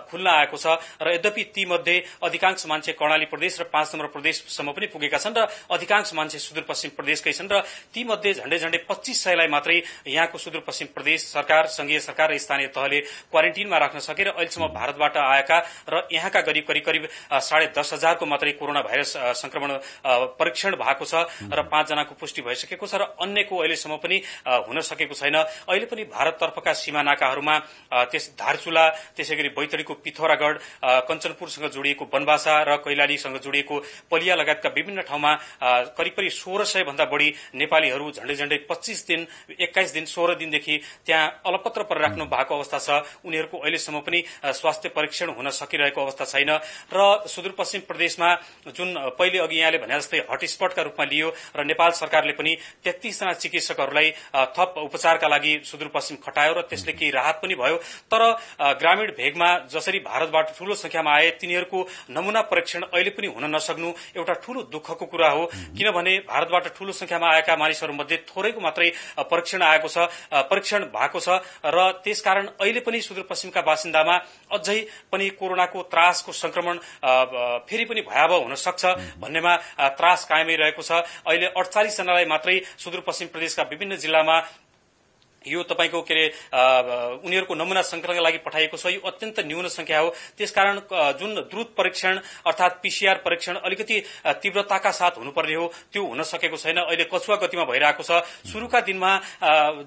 खुल्न आएको छ र यद्यपि ती मध्ये अधिकांश मान्छे कर्णाली प्रदेश र 5 नम्बर प्रदेशसम्म पनि पुगेका छन् र अधिकांश मान्छे सुदूरपश्चिम प्रदेशकै छन् र ती मध्ये झण्डै 2500 लाई मात्रै मात्रै यहाँको सुदूरपश्चिम प्रदेश सरकार, संघीय सरकार र स्थानीय तहले क्वारेन्टिनमा राख्न सके र अहिलेसम्म भारतबाट आएका र यहाँका करिब 10,500 को मात्रै कोरोना भाइरस संक्रमण परीक्षण भएको छ र 5 जनाको पुष्टि भइसकेको छ र अन्यको अहिलेसम्म पनि हुन सकेको छैन। अहिले पनि भारततर्फका सीमा नाकाहरूमा धारचुला, त्यसैगरी बैतडीको पिथौरागढ़, कञ्चनपुरसँग जोडिएको बनबासा र कैलालीसँग जोडिएको पलिया लगायतका विभिन्न ठाउँमा करिब 1600 भन्दा बढी नेपालीहरू झण्डै 25 दिन, 21 दिन, 16 दिनदेखि त्यहाँ अलपत्र परिराख्नु भएको अवस्था छ। उनीहरूको अहिलेसम्म पनि स्वास्थ्य परीक्षण हुन सकिरहेको अवस्था छैन र सुदूरपश्चिम प्रदेशमा जुन पहिले अघि यहाँले भने जस्तै हटस्पटका रूपमा लियो र नेपाल सरकारले पनि 33 जना चिकित्सकहरूलाई थप उपचारका लागि सुदूरपश्चिम खटायो र त्यसले केही राहत पनि भयो। तर ग्रामीण भेगमा जसरी भारतबाट ठूलो संख्यामा आए तिनीहरूको नमूना परीक्षण अहिले पनि हुन नसक्नु एउटा ठूलो दुःखको कुरा हो, किनभने भारतबाट ठूलो संख्यामा आएका मानिसहरूमध्ये थोरैको मात्रै परीक्षण आएको छ, परीक्षण भएको छ र त्यसकारण अहिले पनि सुदूरपश्चिमका बासिन्दामा अझै पनि कोरोनाको त्रासको संक्रमण फेरि पनि भयावह हुन सक्छ भन्नेमा त्रास कायमै रहेको छ। अहिले 48 जनालाई मात्रै सुदूरपश्चिम प्रदेशका विभिन्न जिल्लामा यो तपाईको के रे उनीहरूको नमूना संकलनका लागि पठाइएको छ। यो अत्यन्त न्यून संख्या हो। त्यसकारण जुन द्रुत परीक्षण अर्थात पीसीआर परीक्षण अलिकति तीव्रताका साथ हुनुपर्ने हो त्यो हुन सकेको छैन। अहिले कछुवा गतिमा भइरहेको छ। सुरुका दिनमा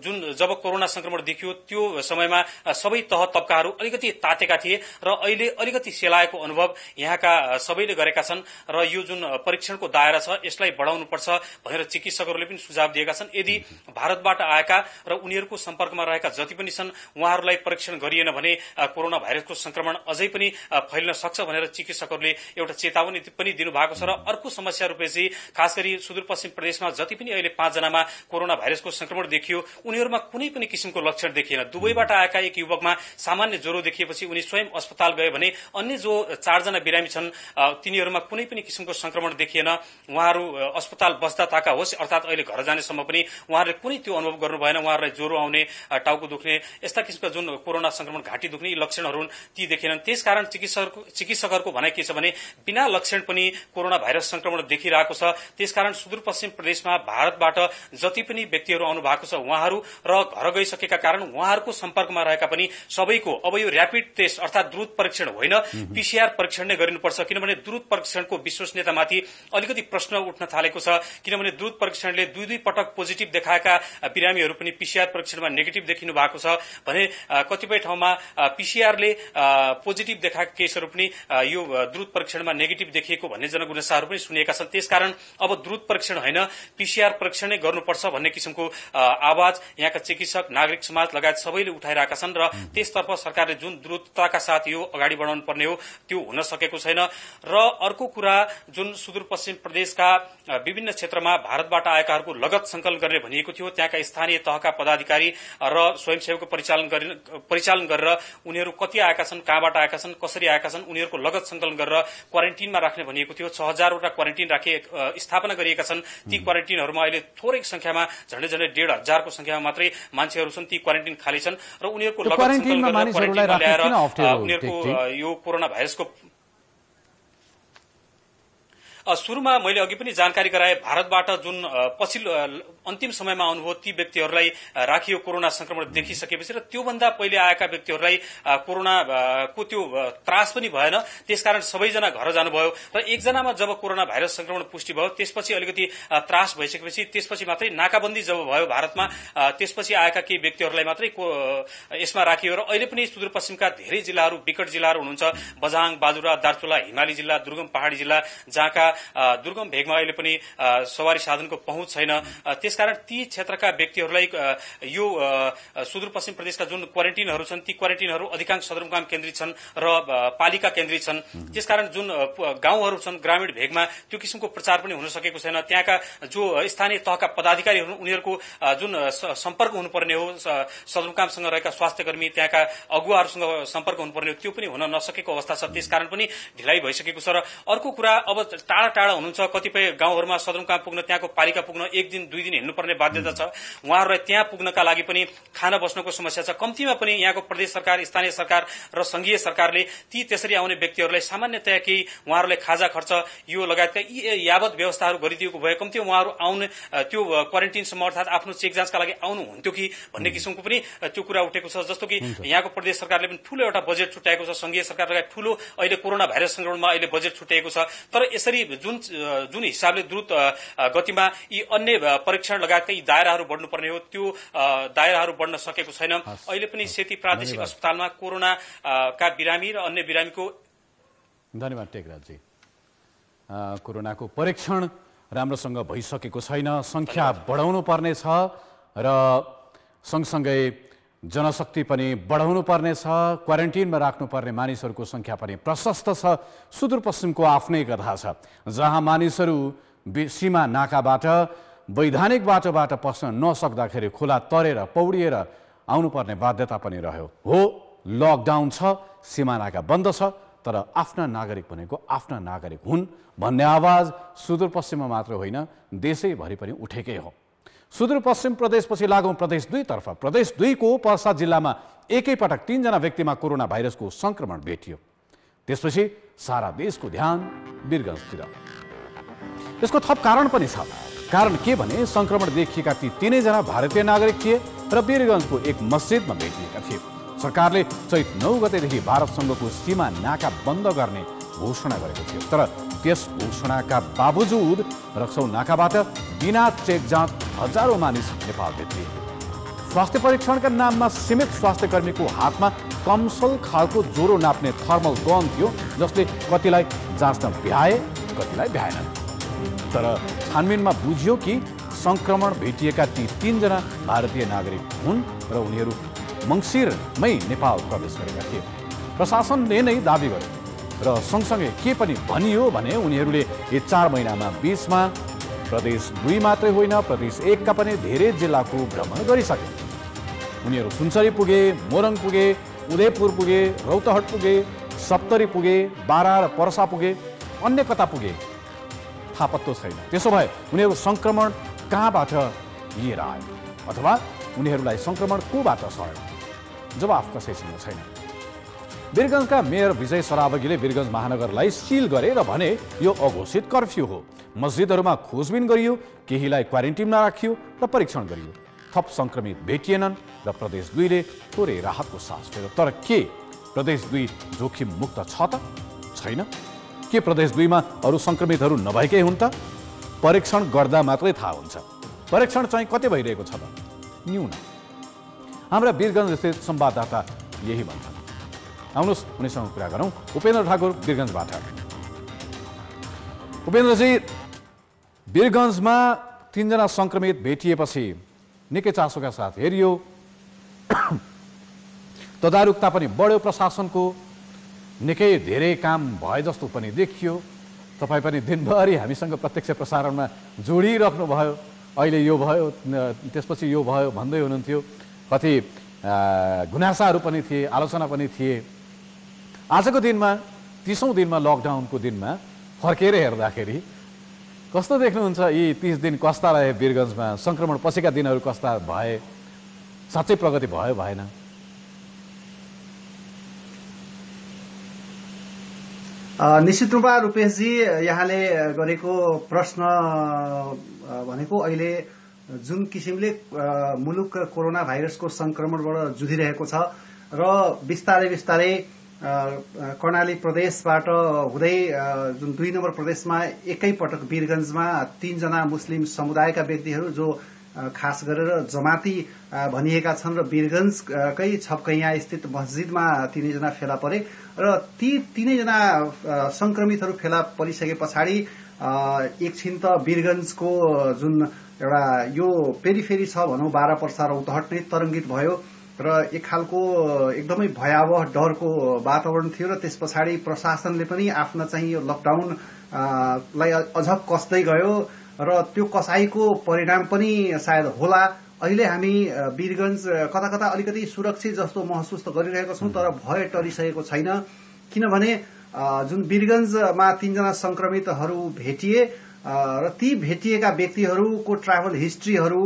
जुन जब कोरोना संक्रमण देखियो त्यो समयमा सबै तह तबकाहरू अलिकति तातेका थिए र अहिले अलिकति सेलाएको अनुभव यहाँका सबैले गरेका छन् र यो जुन परीक्षणको दायरा छ यसलाई बढाउनुपर्छ भनेर चिकित्सकहरूले पनि सुझाव दिएका छन्। यदि भारतबाट आएका र उनीहरूको सम्पर्कमा रहेका जति पनि छन् उहाँहरूलाई परीक्षण गरिएन भने कोरोना भाइरसको संक्रमण अझै पनि फैल्न सक्छ भनेर चिकित्सकहरूले एउटा चेतावनी पनि दिनुभएको छ। र अर्को समस्या रूपैजी खास गरी सुदूरपश्चिम प्रदेशमा जति पनि अहिले 5 जनामा कोरोना भाइरसको संक्रमण देखियो उनीहरूमा कुनै पनि किसिमको लक्षण देखिएन। दुबईबाट आएका एक युवकमा सामान्य ज्वरो देखिएपछि उनी स्वयं अस्पताल गए भने अन्य जो 4 जना बिरामी छन् तिनीहरूमा कुनै पनि किसिमको संक्रमण देखिएन। उहाँहरू अस्पताल बस्दा ताका होस् अर्थात अहिले घर जानेसम्म पनि उहाँहरूले कुनै त्यो अनुभव गर्नु भएन। उहाँहरूलाई ज्वरो आउने, टाउको दुख्ने, यस्ता किसिमका जुन कोरोना संक्रमण घाँटी दुख्ने लक्षणहरू ती देखेनन्। त्यसकारण चिकित्सकहरूको भनाइ के छ भने बिना लक्षण पनि कोरोना भाइरस संक्रमण देखिरहेको छ। त्यसकारण सुदूरपश्चिम प्रदेशमा भारतबाट जति पनि व्यक्तिहरू आउनु भएको छ उहाँहरू र घर गइसकेका कारण उहाँहरूको सम्पर्कमा रहेका पनि सबैको अब यो र्यापिड टेस्ट अर्थात द्रुत परीक्षण होइन पीसीआर परीक्षण नै गरिनुपर्छ। किनभने द्रुत परीक्षणको विश्वसनीयतामाथि अलिकति प्रश्न उठ्न थालेको छ। किनभने द्रुत परीक्षणले दुई पटक पोजिटिभ देखाएका बिरामीहरू पनि पीसीआर परीक्षणमा नेगेटिभ देखिनु भएको छ भने कतिपय ठाउँमा पीसीआरले पोजिटिभ देखाएका केसहरू पनि यो द्रुत परीक्षणमा नेगेटिभ देखिएको भन्ने जनगुनासाहरू पनि सुनिएका छन्। त्यसकारण अब द्रुत परीक्षण होइन पीसीआर परीक्षण नै गर्नुपर्छ भन्ने किसिमको आवाज यहाँका चिकित्सक, नागरिक समाज लगायत सबैले उठाइरहेका छन् र त्यसतर्फ सरकारले जुन द्रुतताका साथ यो अगाडि बढाउनु पर्ने हो त्यो हुन सकेको छैन। र अर्को कुरा जुन सुदूरपश्चिम प्रदेशका विभिन्न क्षेत्रमा भारतबाट आएकाहरूको लगत संकलन गर्ने भनिएको थियो त्यहाँका स्थानीय तहका पदाधिकारी र स्वयंसेवकको परिचालन गरेर उनीहरू कति आएका छन्, कहाँबाट आएका छन्, कसरी आएका छन् उनीहरूको लगत संकलन गरेर क्वारेन्टिनमा राख्ने भनिएको थियो। 6000 वटा क्वारेन्टिन स्थापना गरिएका छन्। ती क्वारेन्टिनहरूमा अहिले थोरै संख्यामा झण्डै 1,500 को संख्यामा मात्रै मान्छेहरू छन्। ती क्वारेन्टिन खाली छन् र उनीहरूको लगत संकलन गरेर क्वारेन्टिनमा ल्याएर उनीहरूको यो कोरोना भाइरसको सुरुमा मैले अघि पनि जानकारी गराए भारतबाट जुन पछिल्लो अन्तिम समयमा आउनुभयो ती व्यक्तिहरूलाई राखियो कोरोना संक्रमण देखिसकेपछि र त्योभन्दा पहिले आएका व्यक्तिहरूलाई कोरोनाको त्यो त्रास पनि भएन। त्यसकारण सबैजना घर जानुभयो र एकजनामा जब कोरोना भाइरस संक्रमण पुष्टि भयो त्यसपछि अलिकति त्रास भइसकेपछि त्यसपछि मात्रै नाकाबन्दी जब भयो भारतमा त्यसपछि आएका केही व्यक्तिहरूलाई मात्रै यसमा राखियो र अहिले पनि सुदूरपश्चिमका धेरै जिल्लाहरू विकट जिल्लाहरू हुनुहुन्छ। बझाङ, बाजुरा, दार्चुला, हिमाली जिल्ला, दुर्गम पहाड़ी जिल्ला जहाँका दुर्गम भेगमा अहिले पनि सवारी साधनको पहुँच छैन। त्यसकारण ती क्षेत्रका व्यक्तिहरूलाई यो सुदूरपश्चिम प्रदेशका जुन क्वारेन्टिनहरू छन् ती क्वारेन्टिनहरू अधिकांश सदरमुकाम केन्द्रित छन् र पालिका केन्द्रित छन्। त्यसकारण जुन गाउँहरू छन् ग्रामीण भेगमा त्यो किसिमको प्रचार पनि हुन सकेको छैन। त्यहाँका जो स्थानीय तहका पदाधिकारी हुन् उनीहरूको जुन सम्पर्क हुनुपर्ने हो सदरमुकामसँग रहेका स्वास्थ्यकर्मी त्यहाँका अगुवाहरूसँग सम्पर्क हुनुपर्ने हो त्यो पनि हुन नसकेको अवस्था छ। त्यसकारण पनि ढिलाइ भइसकेको छ। र अर्को कुरा अब टाढा टाढा टाढा हुनुहुन्छ, कतिपय गाउँहरूमा सदरमुकाम पुग्न, त्यहाँको पालिका पुग्न 1 दिन 2 दिन हिँड्नुपर्ने बाध्यता छ। उहाँहरूलाई त्यहाँ पुग्नका लागि पनि खाना बस्नको समस्या छ। कम्तीमा पनि यहाँको प्रदेश सरकार, स्थानीय सरकार र संघीय सरकारले त्यसरी आउने व्यक्तिहरूलाई सामान्यतया केही उहाँहरूलाई खाजा खर्च यो लगायतका यावत व्यवस्थाहरू गरिदिएको भए कम्तीमा उहाँहरू आउने त्यो क्वारेन्टिनसम्म अर्थात आफ्नो चेक जाँचका लागि आउनु हुन्थ्यो कि भन्ने किसिमको पनि त्यो कुरा उठेको छ। जस्तो कि यहाँको प्रदेश सरकारले पनि ठूलो एउटा बजेट छुट्याएको छ, संघीय सरकार लगायत ठूलो अहिले कोरोना भाइरस संक्रमणमा अहिले बजेट छुट्याएको छ। तर यसरी जुन हिसाबले द्रुत गतिमा यी अन्य परीक्षण लगायतका यी दायराहरू बढ्नुपर्ने हो, त्यो दायराहरू बढ्न सकेको छैन। अहिले पनि सेती प्रादेशिक अस्पतालमा कोरोना का बिरामी र अन्य बिरामीको धन्यवाद टेकराजजी। कोरोनाको परीक्षण राम्रोसँग भइसकेको छैन, संख्या बढाउनु पर्ने छ र सँगसँगै जनशक्ति पनि बढाउनु पर्ने छ, क्वारेन्टिनमा राख्नुपर्ने मानिसहरूको संख्या पनि प्रशस्त छ। सुदूरपश्चिमको आफ्नै कथा छ, जहाँ मानिसहरू सीमा नाकाबाट वैधानिक बाटोबाट पस्न नसक्दाखेरि खोला तरेर पौडिएर आउनुपर्ने बाध्यता पनि रह्यो। हो, लकडाउन छ, सीमा नाका बन्द छ, तर आफ्ना नागरिक भनेको आफ्ना नागरिक हुन् भन्ने आवाज सुदूरपश्चिममा मात्र होइन, देशैभरि पनि उठेकै हो। सुदूरपश्चिम प्रदेशपछि लागौं प्रदेश 2 तर्फ। प्रदेश 2 को पर्सा जिल्लामा एकैपटक 3 जना व्यक्तिमा कोरोना भाइरसको संक्रमण भेटियो। त्यसपछि सारा देशको ध्यान वीरगञ्जतिर। यसको थप कारण पनि छ। कारण के भने संक्रमण देखिएका ती 3 जना भारतीय नागरिक थिए र वीरगञ्जको एक मस्जिदमा भेटिएका थिए। सरकारले चैत 9 गतेदेखि भारतसँगको सीमा नाका बन्द गर्ने घोषणा गरेको थियो, तर त्यस घोषणाका बावजुद रक्सौल नाकाबाट बिना चेक जाँच हजारौं मानिस नेपाल भित्रिए। स्वास्थ्य परीक्षणका नाममा सीमित स्वास्थ्यकर्मीको हातमा कमसल खालको ज्वरो नाप्ने थर्मल गन थियो, जसले कतिलाई जाँच्न भ्याए, कतिलाई भ्याएनन्। तर छानबिनमा बुझियो कि संक्रमण भेटिएका ती 3 जना भारतीय नागरिक हुन् र उनीहरू मंसिरमै नेपाल प्रवेश गरेका थिए। प्रशासनले नै दाबी गर्यो र सँगसँगै के पनि भनियो भने उनीहरूले यो 4 महिनामा 20 मा प्रदेश 2 मात्रै होइन प्रदेश 1 का पनि धेरै जिल्लाको भ्रमण गरिसके। उनीहरू सुनसरी पुगे, मोरङ पुगे, उदयपुर पुगे, रौतहट पुगे, सप्तरी पुगे, बारा र पर्सा पुगे, अन्य कता पुगे थाहा पत्तो छैन। त्यसो भए उनीहरू संक्रमण कहाँबाट लिएर आयो अथवा उनीहरूलाई संक्रमण कोबाट सर्यो? जवाफ कसैसँग छैन। वीरगञ्जका मेयर विजय सरावगीले वीरगञ्ज महानगरलाई सील गरे र भने यो अघोषित कर्फ्यू हो। मस्जिदहरूमा खोजबिन गरियो, केहीलाई क्वारेन्टिनमा राखियो र परीक्षण गरियो। थप संक्रमित भेटिएनन् र प्रदेश 2 ले थोरै राहतको सास फेर्यो। तर के प्रदेश 2 जोखिम मुक्त छ त? छैन। के प्रदेश 2 मा अरू संक्रमितहरू नभएकै हुन् त? परीक्षण गर्दा मात्रै थाहा हुन्छ। परीक्षण चाहिँ कति भइरहेको छ त? न्यून। हाम्रा वीरगञ्ज स्थित संवाददाता यही भन्छन्। आउनुहोस् उनीसँग कुरा गरौँ। उपेन्द्र ठाकुर वीरगञ्जबाट। उपेन्द्रजी, वीरगञ्जमा 3 जना संक्रमित भेटिएपछि निकै चासोका साथ हेरियो, तदारुकता पनि बढ्यो, प्रशासनको निकै धेरै काम भए जस्तो पनि देखियो। तपाईँ पनि दिनभरि हामीसँग प्रत्यक्ष प्रसारणमा जोडिराख्नु भयो। अहिले यो भयो, त्यसपछि यो भयो भन्दै हुनुहुन्थ्यो। कति गुनासाहरू पनि थिए, आलोचना पनि थिए। आजको दिनमा 30औं दिनमा लकडाउनको दिनमा फर्केर हेर्दाखेरि कस्तो देख्नुहुन्छ? यी 30 दिन कस्ता रहे वीरगञ्जमा? संक्रमण पछिका दिनहरू कस्ता भए? साँच्चै प्रगति भयो भएन? निश्चित रूपमा रूपेशजी, यहाँले गरेको प्रश्न भनेको अहिले जुन किसिमले मुलुक कोरोना भाइरसको संक्रमणबाट जुधिरहेको छ र बिस्तारै बिस्तारै कर्णाली प्रदेशबाट हुँदै जुन 2 नम्बर प्रदेशमा एकैपटक वीरगञ्जमा 3 जना मुस्लिम समुदायका व्यक्तिहरू जो खास गरेर जमाती भनिएका छन् र वीरगञ्जकै छपकैया स्थित मस्जिदमा 3 जना फेला परे र ती 3 जना संक्रमितहरू फेला परिसके पछाडि एकछिन त वीरगञ्जको जुन एउटा यो पेरिफेरी छ भनौं, 12 पर्सा रौतहट नै तरंगित भयो र एक खालको एकदमै भयावह डरको वातावरण थियो र त्यस पछाडि प्रशासनले पनि आफ्ना चाहिँ यो लकडाउन लाई अझ कसदै गयो र त्यो कसाईको परिणाम पनि सायद होला। अहिले हामी वीरगञ्ज कता कता अलिकति सुरक्षित जस्तो महसुस त गरिरहेका छौं, तर भय टरिसकेको छैन। किनभने जुन वीरगञ्जमा 3 जना संक्रमितहरू भेटिए र ती भेटिएका व्यक्तिहरूको ट्राभल हिस्ट्रीहरू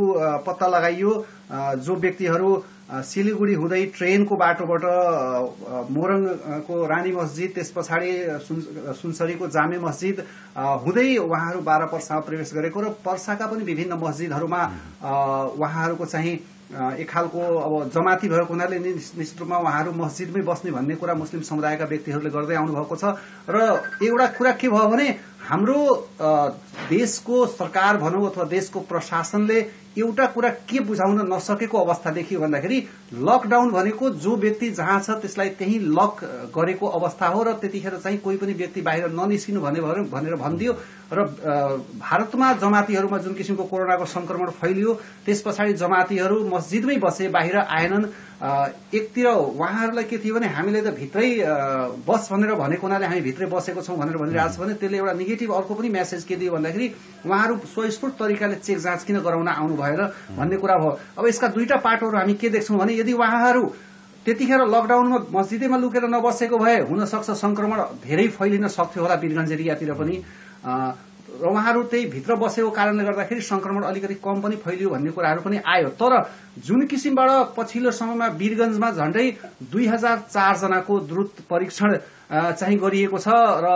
पत्ता लगाइयो। जो व्यक्तिहरू सिलिगुडी हुँदै ट्रेनको बाटोबाट मोरङको रानी मस्जिद, त्यस पछाडि सुनसरीको जामे मस्जिद हुँदै उहाँहरू 12 पर्सामा प्रवेश गरेको र पर्साका पनि विभिन्न मस्जिदहरूमा उहाँहरूको चाहिँ एक खालको अब जमाती भएको हुनाले निश्चित रूपमा उहाँहरू मस्जिदमै बस्ने भन्ने कुरा मुस्लिम समुदायका व्यक्तिहरूले गर्दै आउनुभएको छ। र एउटा कुरा के भयो भने हाम्रो देशको सरकार भनौँ अथवा देशको प्रशासनले एउटा कुरा के बुझाउन नसकेको अवस्था देखियो भन्दाखेरि लकडाउन भनेको जो व्यक्ति जहाँ छ त्यसलाई त्यही लक गरेको अवस्था हो र त्यतिखेर चाहिँ कोही पनि व्यक्ति बाहिर ननिस्किनु भनेर भनिदियो र भारतमा जमातीहरूमा जुन किसिमको कोरोनाको संक्रमण फैलियो त्यस पछाडि जमातीहरू मस्जिदमै बसे, बाहिर आएनन्। एकतिर उहाँहरूलाई के थियो भने हामीले त भित्रै बस भनेर भनेको हुनाले हामी भित्रै बसेको छौं भनेर भनिरहेको छ भने त्यसले एउटा नेगेटिभ अर्को पनि मेसेज के दियो भन्दाखेरि उहाँहरू स्वस्फूर्त तरिकाले चेक जाँच किन गराउन आउनु भएर भन्ने कुरा भयो। अब यसका दुईटा पाटोहरू हामी के देख्छौं भने यदि उहाँहरू त्यतिखेर लकडाउनमा मस्जिदैमा लुकेर नबसेको भए हुन सक्छ संक्रमण धेरै फैलिन सक्थ्यो होला वीरगञ्ज एरियातिर पनि, र उहाँहरू त्यही भित्र बसेको कारणले गर्दाखेरि संक्रमण अलिकति कम पनि फैलियो भन्ने कुराहरू पनि आयो। तर जुन किसिमबाट पछिल्लो समयमा वीरगञ्जमा झण्डै 2004 जनाको द्रुत परीक्षण चाहिँ गरिएको छ र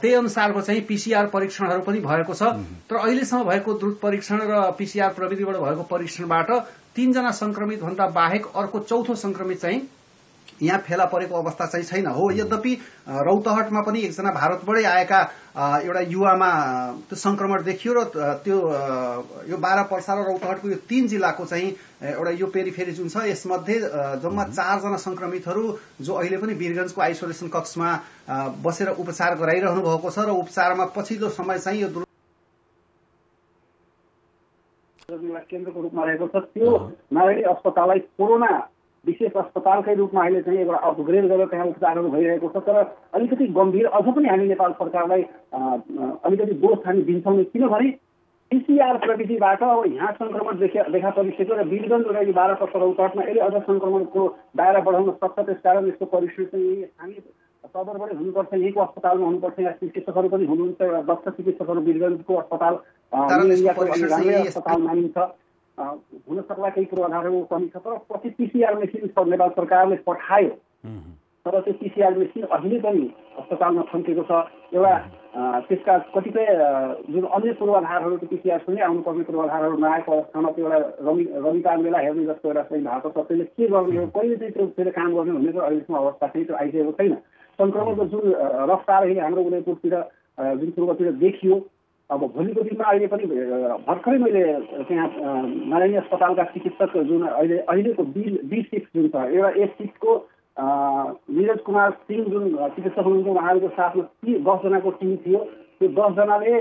त्यही अनुसारको चाहिँ पीसीआर परीक्षणहरू पनि भएको छ। तर अहिलेसम्म भएको द्रुत परीक्षण र पीसीआर प्रविधिबाट भएको परीक्षणबाट 3 जना संक्रमित भन्दा बाहेक अर्को चौथो संक्रमित चाहिँ यहाँ फेला परेको अवस्था चाहिँ छैन। हो, यद्यपि रौतहटमा पनि एकजना भारतबाटै आएका एउटा युवामा त्यो संक्रमण देखियो र त्यो यो 12 पर्सा र रौतहटको यो 3 जिल्लाको चाहिँ एउटा यो पेरिफेरी जुन छ यसमध्ये जम्मा 4 जना संक्रमितहरू जो अहिले पनि वीरगञ्जको आइसोलेसन कक्षमा बसेर उपचार गराइरहनु भएको छ र उपचारमा पछिल्लो समय चाहिँ यो केन्द्रको रूपमा रहेको छ। त्यो नारायणी अस्पताललाई कोरोना विशेष अस्पतालकै रूपमा अहिले चाहिँ एउटा अपग्रेड गरेर त्यहाँ उपचारहरू भइरहेको छ। तर अलिकति गम्भीर अझ पनि हामी नेपाल सरकारलाई अलिकति दोष हामी दिन्छौँ, किनभने पीसीआर प्रविधिबाट अब यहाँ संक्रमण देखा परिसक्यो र वीरगञ्ज र 12 पर्सा रौतहटमा यसले अझ संक्रमणको दायरा बढाउन सक्छ। त्यसकारण यसको परीक्षण चाहिँ स्थानीय सदरबाटै हुनुपर्छ, यहीँको अस्पतालमा हुनुपर्छ। यहाँ चिकित्सकहरू पनि हुनुहुन्छ, एउटा दक्ष चिकित्सकहरू वीरगञ्जको अस्पताल अस्पताल मानिन्छ। हुन सक्ला केही पूर्वाधारको कमी छ, तर पछि पीसीआर मेसिन नेपाल सरकारले पठायो तर त्यो पीसीआर मेसिन अहिले पनि अस्पतालमा थन्किएको छ। एउटा त्यसका कतिपय जुन अन्य पूर्वाधारहरू त्यो पीसीआरसँगै आउनुपर्ने पूर्वाधारहरू नआएको अवस्थामा त्यो एउटा रविकाल बेला हेर्ने जस्तो एउटा चाहिँ भएको छ। त्यसले के गर्ने, कहिले चाहिँ त्यो फेरि काम गर्ने भन्ने चाहिँ अहिलेसम्म अवस्था चाहिँ त्यो आइसकेको छैन। संक्रमणको जुन रफ्तार अहिले हाम्रो उदयपुरतिर जुन पूर्वतिर देखियो, अब भोलिको दिनमा अहिले पनि भर्खरै मैले त्यहाँ नारायणी अस्पतालका चिकित्सक जुन अहिलेको बी शिफ्ट जुन छ, एउटा ए शिफ्टको नीरज कुमार सिंह जुन चिकित्सक हुनुहुन्छ उहाँहरूको साथमा 10 जनाको टिम थियो। त्यो 10 जनाले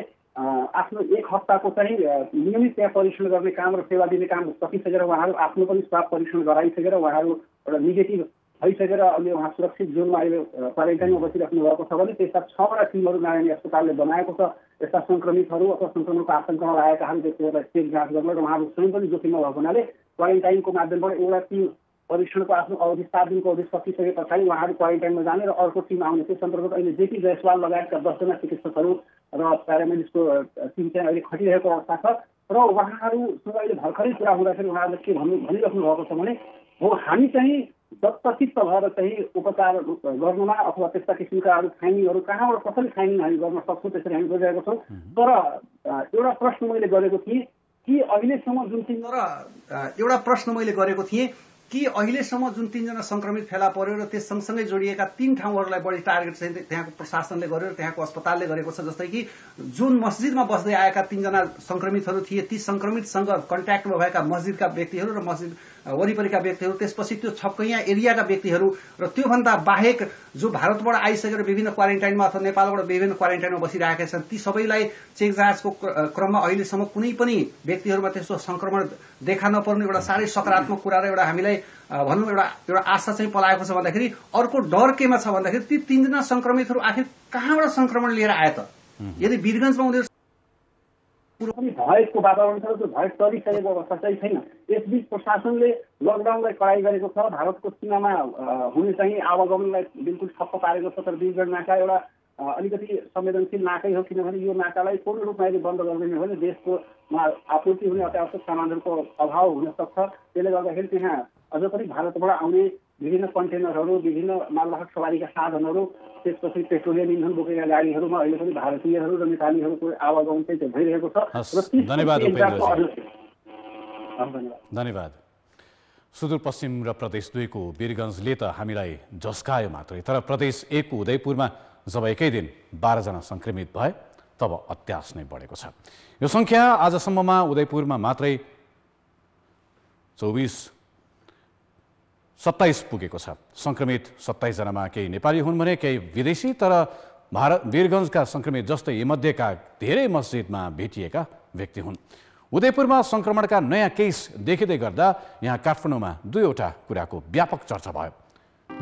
आफ्नो 1 हप्ताको चाहिँ नियमित त्यहाँ परीक्षण गर्ने काम र सेवा दिने काम सकिसकेर उहाँहरू आफ्नो पनि स्वाब परीक्षण गराइसकेर उहाँहरू एउटा नेगेटिभ भइसकेर अहिले उहाँ सुरक्षित जोनमा अहिले क्वारेन्टाइनमा बसिराख्नु भएको छ भने त्यस्ता 6वटा टिमहरू नारायणी अस्पतालले बनाएको छ। यस्ता संक्रमितहरू अथवा संक्रमणको आशंकामा लागेकाहरू व्यक्तिहरूलाई चेक जाँच गर्न र उहाँहरू स्वयं पनि जोखिममा भएको हुनाले क्वारेन्टाइनको माध्यमबाट एउटा टिम परीक्षणको आफ्नो अवधि 7 दिनको अवधि सकिसके पछाडि उहाँहरू क्वारेन्टाइनमा जाने र अर्को टिम आउने। त्यस अन्तर्गत अहिले जेपी जयसवाल लगायतका 10 जना चिकित्सकहरू र प्यारामेडिक्सको टिम चाहिँ अहिले खटिरहेको अवस्था छ। र उहाँहरूसँग अहिले भर्खरै कुरा हुँदाखेरि उहाँहरूले के भनिराख्नु भएको छ भने हो हामी चाहिँ दत्तचित्त भएर चाहिँ उपचार गर्नुमा अथवा त्यस्ता किसिमका अरू फाइनिङहरू कहाँबाट कसरी फाइनिङ हामी गर्न सक्छौँ त्यसरी हामी गरिरहेको छौँ। तर एउटा प्रश्न मैले गरेको थिएँ कि अहिलेसम्म जुन 3 जना संक्रमित फेला पर्यो र त्यस सँगसँगै जोडिएका 3 ठाउँहरूलाई बढी टार्गेट चाहिँ त्यहाँको प्रशासनले गर्यो र त्यहाँको अस्पतालले गरेको छ। जस्तै कि जुन मस्जिदमा बस्दै आएका 3 जना संक्रमितहरू थिए, ती संक्रमितसँग कन्ट्याक्टमा भएका मस्जिदका व्यक्तिहरू र मस्जिद वरिपरिका व्यक्तिहरू, त्यसपछि त्यो छपकैया एरियाका व्यक्तिहरू र त्योभन्दा बाहेक जो भारतबाट आइसकेर विभिन्न क्वारेन्टाइनमा अथवा नेपालबाट विभिन्न क्वारेन्टाइनमा बसिरहेका छन् ती सबैलाई चेक जाँचको क्रममा अहिलेसम्म कुनै पनि व्यक्तिहरूमा त्यस्तो संक्रमण देखा नपर्ने एउटा साह्रै सकारात्मक कुरा र एउटा हामीलाई भनौँ एउटा आशा चाहिँ पलाएको छ। भन्दाखेरि अर्को डर केमा छ भन्दाखेरि ती 3 जना संक्रमितहरू आखिर कहाँबाट संक्रमण लिएर आए त? यदि वीरगञ्जमा उनीहरू कुरो पनि भयको वातावरण छ, त्यो भय चलिसकेको अवस्था चाहिँ छैन। यसबीच प्रशासनले लकडाउनलाई कडाइ गरेको छ, भारतको सीमामा हुने चाहिँ आवागमनलाई बिल्कुल ठप्प पारेको छ। तर बिरगढ नाका एउटा अलिकति संवेदनशील नाकै हो, किनभने यो नाकालाई पूर्ण रूपमा यदि बन्द गरिदिने हो भने देशको आपूर्ति हुने अत्यावश्यक सामानहरूको अभाव हुन सक्छ। त्यसले गर्दाखेरि त्यहाँ अझ पनि भारतबाट आउने विभिन्न कन्टेनरहरू, विभिन्न मालवाहक सवारीका साधनहरू, त्यसपछि पेट्रोलियम इन्धन बोकेका गाडीहरूमा अहिले पनि भारतीयहरू र नेपालीहरूको आवागमन चाहिँ भइरहेको छ। धन्यवाद। सुदूरपश्चिम र प्रदेश 2 को वीरगञ्जले त हामीलाई झस्कायो मात्रै, तर प्रदेश 1 को उदयपुरमा जब एकै दिन 12 जना संक्रमित भए तब अत्यास नै बढेको छ। यो संख्या आजसम्ममा उदयपुरमा मात्रै 27 पुगेको छ। संक्रमित 27 जनामा केही नेपाली हुन् भने केही विदेशी, तर वीरगञ्जका संक्रमित जस्तै यीमध्येका धेरै मस्जिदमा भेटिएका व्यक्ति हुन्। उदयपुरमा संक्रमणका नयाँ केस देखिँदै गर्दा यहाँ काठमाडौँमा 2वटा कुराको व्यापक चर्चा भयो।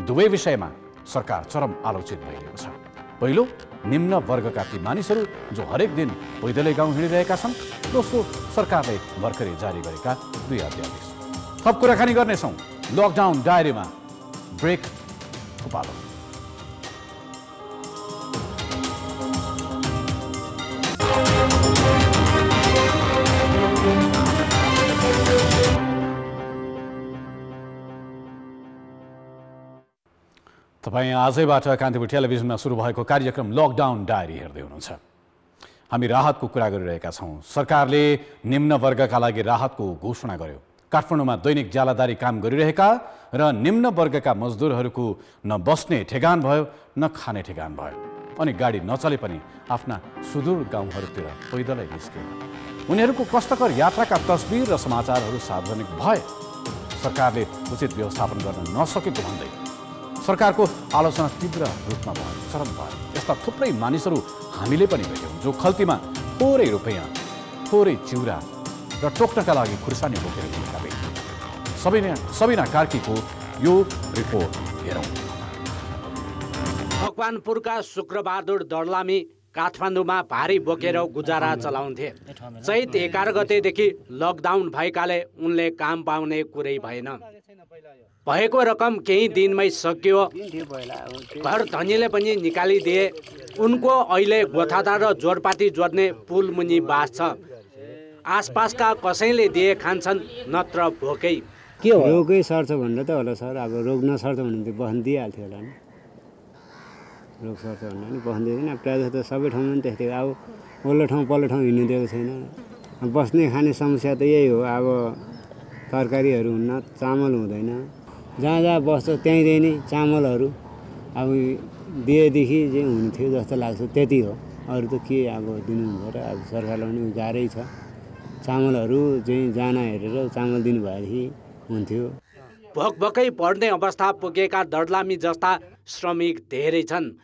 दुवै विषयमा सरकार चरम आलोचित भइरहेको छ। पहिलो, निम्न वर्गका ती मानिसहरू जो हरेक दिन पैदलै गाउँ हिँडिरहेका छन्। दोस्रो, सरकारले भर्खरै जारी गरेका 2 अध्यादेश। थप कुराकानी गर्नेछौँ लकडाउन डायरीमा ब्रेक पालो। तपाईँ आजैबाट कान्तिपुर टेलिभिजनमा सुरु भएको कार्यक्रम लकडाउन डायरी हेर्दै हुनुहुन्छ। हामी राहतको कुरा गरिरहेका छौँ। सरकारले निम्न वर्गका लागि राहतको घोषणा गर्यो। काठमाडौँमा दैनिक ज्यालादारी काम गरिरहेका र निम्न वर्गका मजदुरहरूको न बस्ने ठेगान भयो न खाने ठेगान भयो, अनि गाडी नचले पनि आफ्ना सुदूर गाउँहरूतिर पैदलै निस्के। उनीहरूको कष्टकर यात्राका तस्बिर र समाचारहरू सार्वजनिक भए। सरकारले उचित व्यवस्थापन गर्न नसकेको भन्दै सरकारको आलोचना तीव्र रूपमा भयो, चरम भयो। यस्ता थुप्रै मानिसहरू हामीले पनि भेट्यौँ जो खल्तीमा थोरै रुपैयाँ, थोरै चिउरा र टोक्नका लागि खुर्सानी बोकेर हिँडेका व्यक्ति। सबिना कार्कीको यो रिपोर्ट हेरौँ। मकवानपुरका शुक्रबहादुर दर्लामी काठमाडौँमा भारी बोकेर गुजारा चलाउँथे। चैत 11 गतेदेखि लकडाउन भएकाले उनले काम पाउने कुरै भएन। भएको रकम केही दिनमै सकियो। घर धनीले पनि निकालिदिए। उनको अहिले गोठादा र जोडपाती जोड्ने पुल मुनि बास छ। आसपासका कसैले दिए खान्छन्, नत्र भोकै। के हो रोगै सर्छ भनेर त होला सर। अब रोग नसर्छ भने त बस्न दिइहाल्थ्यो होला नि। रोग सर्छ भन्दा नि बस्न दिँदैन। प्रायः जस्तो सबै ठाउँमा नि त्यस्तै। अब वल्लो ठाउँ पल्लो ठाउँ हिँड्नु दिएको छैन। बस्ने खाने समस्या त यही हो। अब तरकारीहरू हुन्न, चामल हुँदैन। जहाँ जहाँ बस्छ त्यहीँ नै चामलहरू अब दिएदेखि चाहिँ हुन्थ्यो जस्तो लाग्छ, त्यति हो। अरू त के अब दिनुहुन्छ र। अब सरकारलाई पनि गाह्रै छ। चामलहरू चाहिँ जान हेरेर चामल दिनुभएदेखि हुन्थ्यो। भोकभोकै पर्ने अवस्था पुगेका दर्लामी जस्ता श्रमिक धेरै छन्।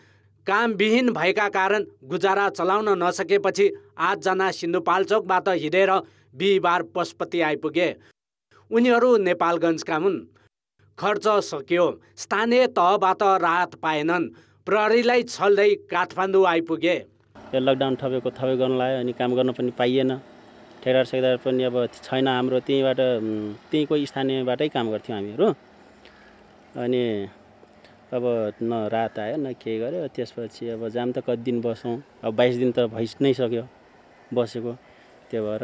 कामविहीन भएका कारण गुजारा चलाउन नसकेपछि 8 जना सिन्धुपाल्चोकबाट हिँडेर बिहिबार पशुपति आइपुगे। उनीहरू नेपालगञ्जका हुन्। खर्च सकियो। स्थानीय तहबाट राहत पाएनन्। प्रहरीलाई छल्दै काठमाडौँ आइपुगे। यो लकडाउन थपे गर्न लाग्यो अनि काम गर्न पनि पाइएन। ठेकेदार सेकेदार पनि अब छैन हाम्रो। त्यहीँको स्थानीयबाटै काम गर्थ्यौँ हामीहरू। अनि अब न राहत आयो न के गर्यो। त्यसपछि अब जाम त कति दिन बसौँ। अब 22 दिन त भइ नै सक्यो बसेको। त्यो भएर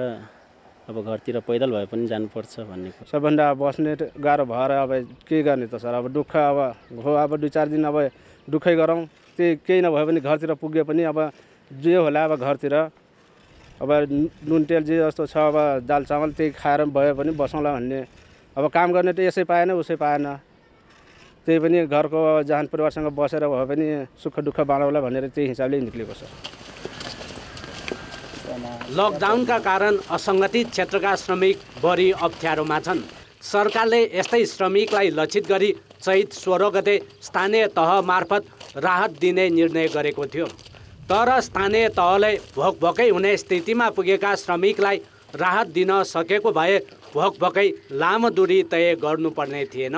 अब घरतिर पैदल भए पनि जानुपर्छ भन्ने। सबभन्दा बस्ने गाह्रो भएर अब के गर्ने त सर। अब दुःख अब हो। अब 2-4 दिन अब दुःखै गरौँ। त्यही केही नभए पनि घरतिर पुगे पनि अब जे होला अब घरतिर अब नुन तेल जे जस्तो छ अब दाल चामल त्यही खाएर भए पनि बसौँला भन्ने। अब काम गर्ने त यसै पाएन उसै पाएन। त्यही पनि घरको जहान परिवारसँग बसेर भए पनि सुख दुःख बाँडौँला भनेर त्यही हिसाबले निक्लेको छ। लकडाउनका कारण असङ्गठित क्षेत्रका श्रमिक बढी अप्ठ्यारोमा छन्। सरकारले यस्तै श्रमिकलाई लक्षित गरी चैत 16 गते स्थानीय तह मार्फत राहत दिने निर्णय गरेको थियो। तर स्थानीय तहले भोकभोकै हुने स्थितिमा पुगेका श्रमिकलाई राहत दिन सकेको भए भोकभोकै लामो दूरी तय गर्नुपर्ने थिएन।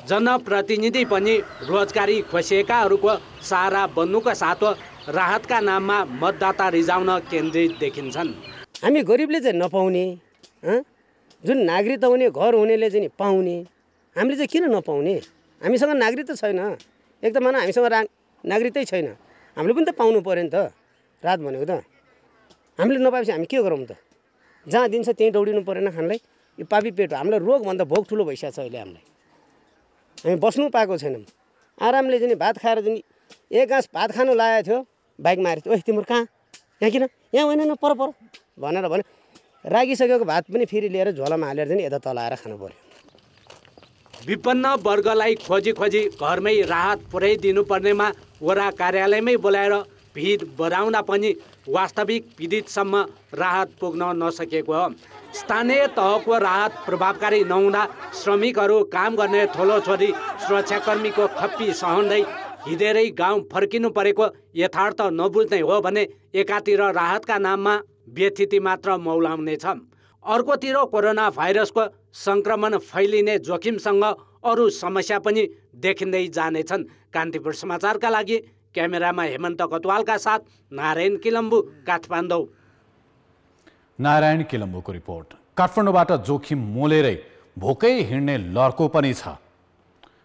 जनप्रतिनिधि पनि रोजगारी खोसिएकाहरूको सहारा बन्नुको साथ राहतका नाममा मतदाता रिजाउन केन्द्रित देखिन्छन्। हामी गरिबले चाहिँ नपाउने, जुन नागरिकता हुने घर हुनेले चाहिँ पाउने, हामीले चाहिँ किन नपाउने? हामीसँग नागरिकता छैन। एक त मानव हामीसँग नागरिकतै छैन, हामीले पनि त पाउनु पर्यो नि त। रात भनेको त हामीले नपाएपछि हामी के गरौँ त? जहाँ दिन्छ त्यहीँ दौडिनु परेन खानलाई? यो पापी पेट हो। हामीलाई रोगभन्दा भोक ठुलो भइसकेको छ अहिले हामीलाई। हामी बस्नु पाएको छैनौँ। आरामले चाहिँ भात खाएर चाहिँ एक गाँस भात खानु लागेको थियो, बाइक मारेको थियो, ओइ तिम्रो कहाँ, यहाँ किन, यहाँ होइन न पर भनेर भने राखिसकेको भात पनि फेरि लिएर झोलामा हालेर चाहिँ यता तल आएर खानु पर्यो। विपन्न वर्गलाई खोजी खोजी घरमै राहत पुर्याइदिनु पर्नेमा वडा कार्यालयमै बोलाएर भिड बढाउँदा पनि वास्तविक पीडितसम्म राहत पुग्न नसकेको हो। स्थानीय तहको राहत प्रभावकारी नहुँदा श्रमिकहरू काम गर्ने थोलो छोरी सुरक्षाकर्मीको खप्पी सहँदै हिँडेरै गाउँ फर्किनु परेको यथार्थ नबुझ्ने हो भने एकातिर राहतका नाममा व्यथिति मात्र मौलाउनेछ, अर्कोतिर कोरोना भाइरसको सङ्क्रमण फैलिने जोखिमसँग अरू समस्या पनि देखिँदै जानेछन्। कान्तिपुर समाचारका लागि क्यामेरामा हेमन्त कटवालका साथ नारायण किलम्बु, काठमाडौँ। नारायण किलम्बुको रिपोर्ट। काठमाडौँबाट जोखिम मोलेरै भोकै हिँड्ने लर्को पनि छ।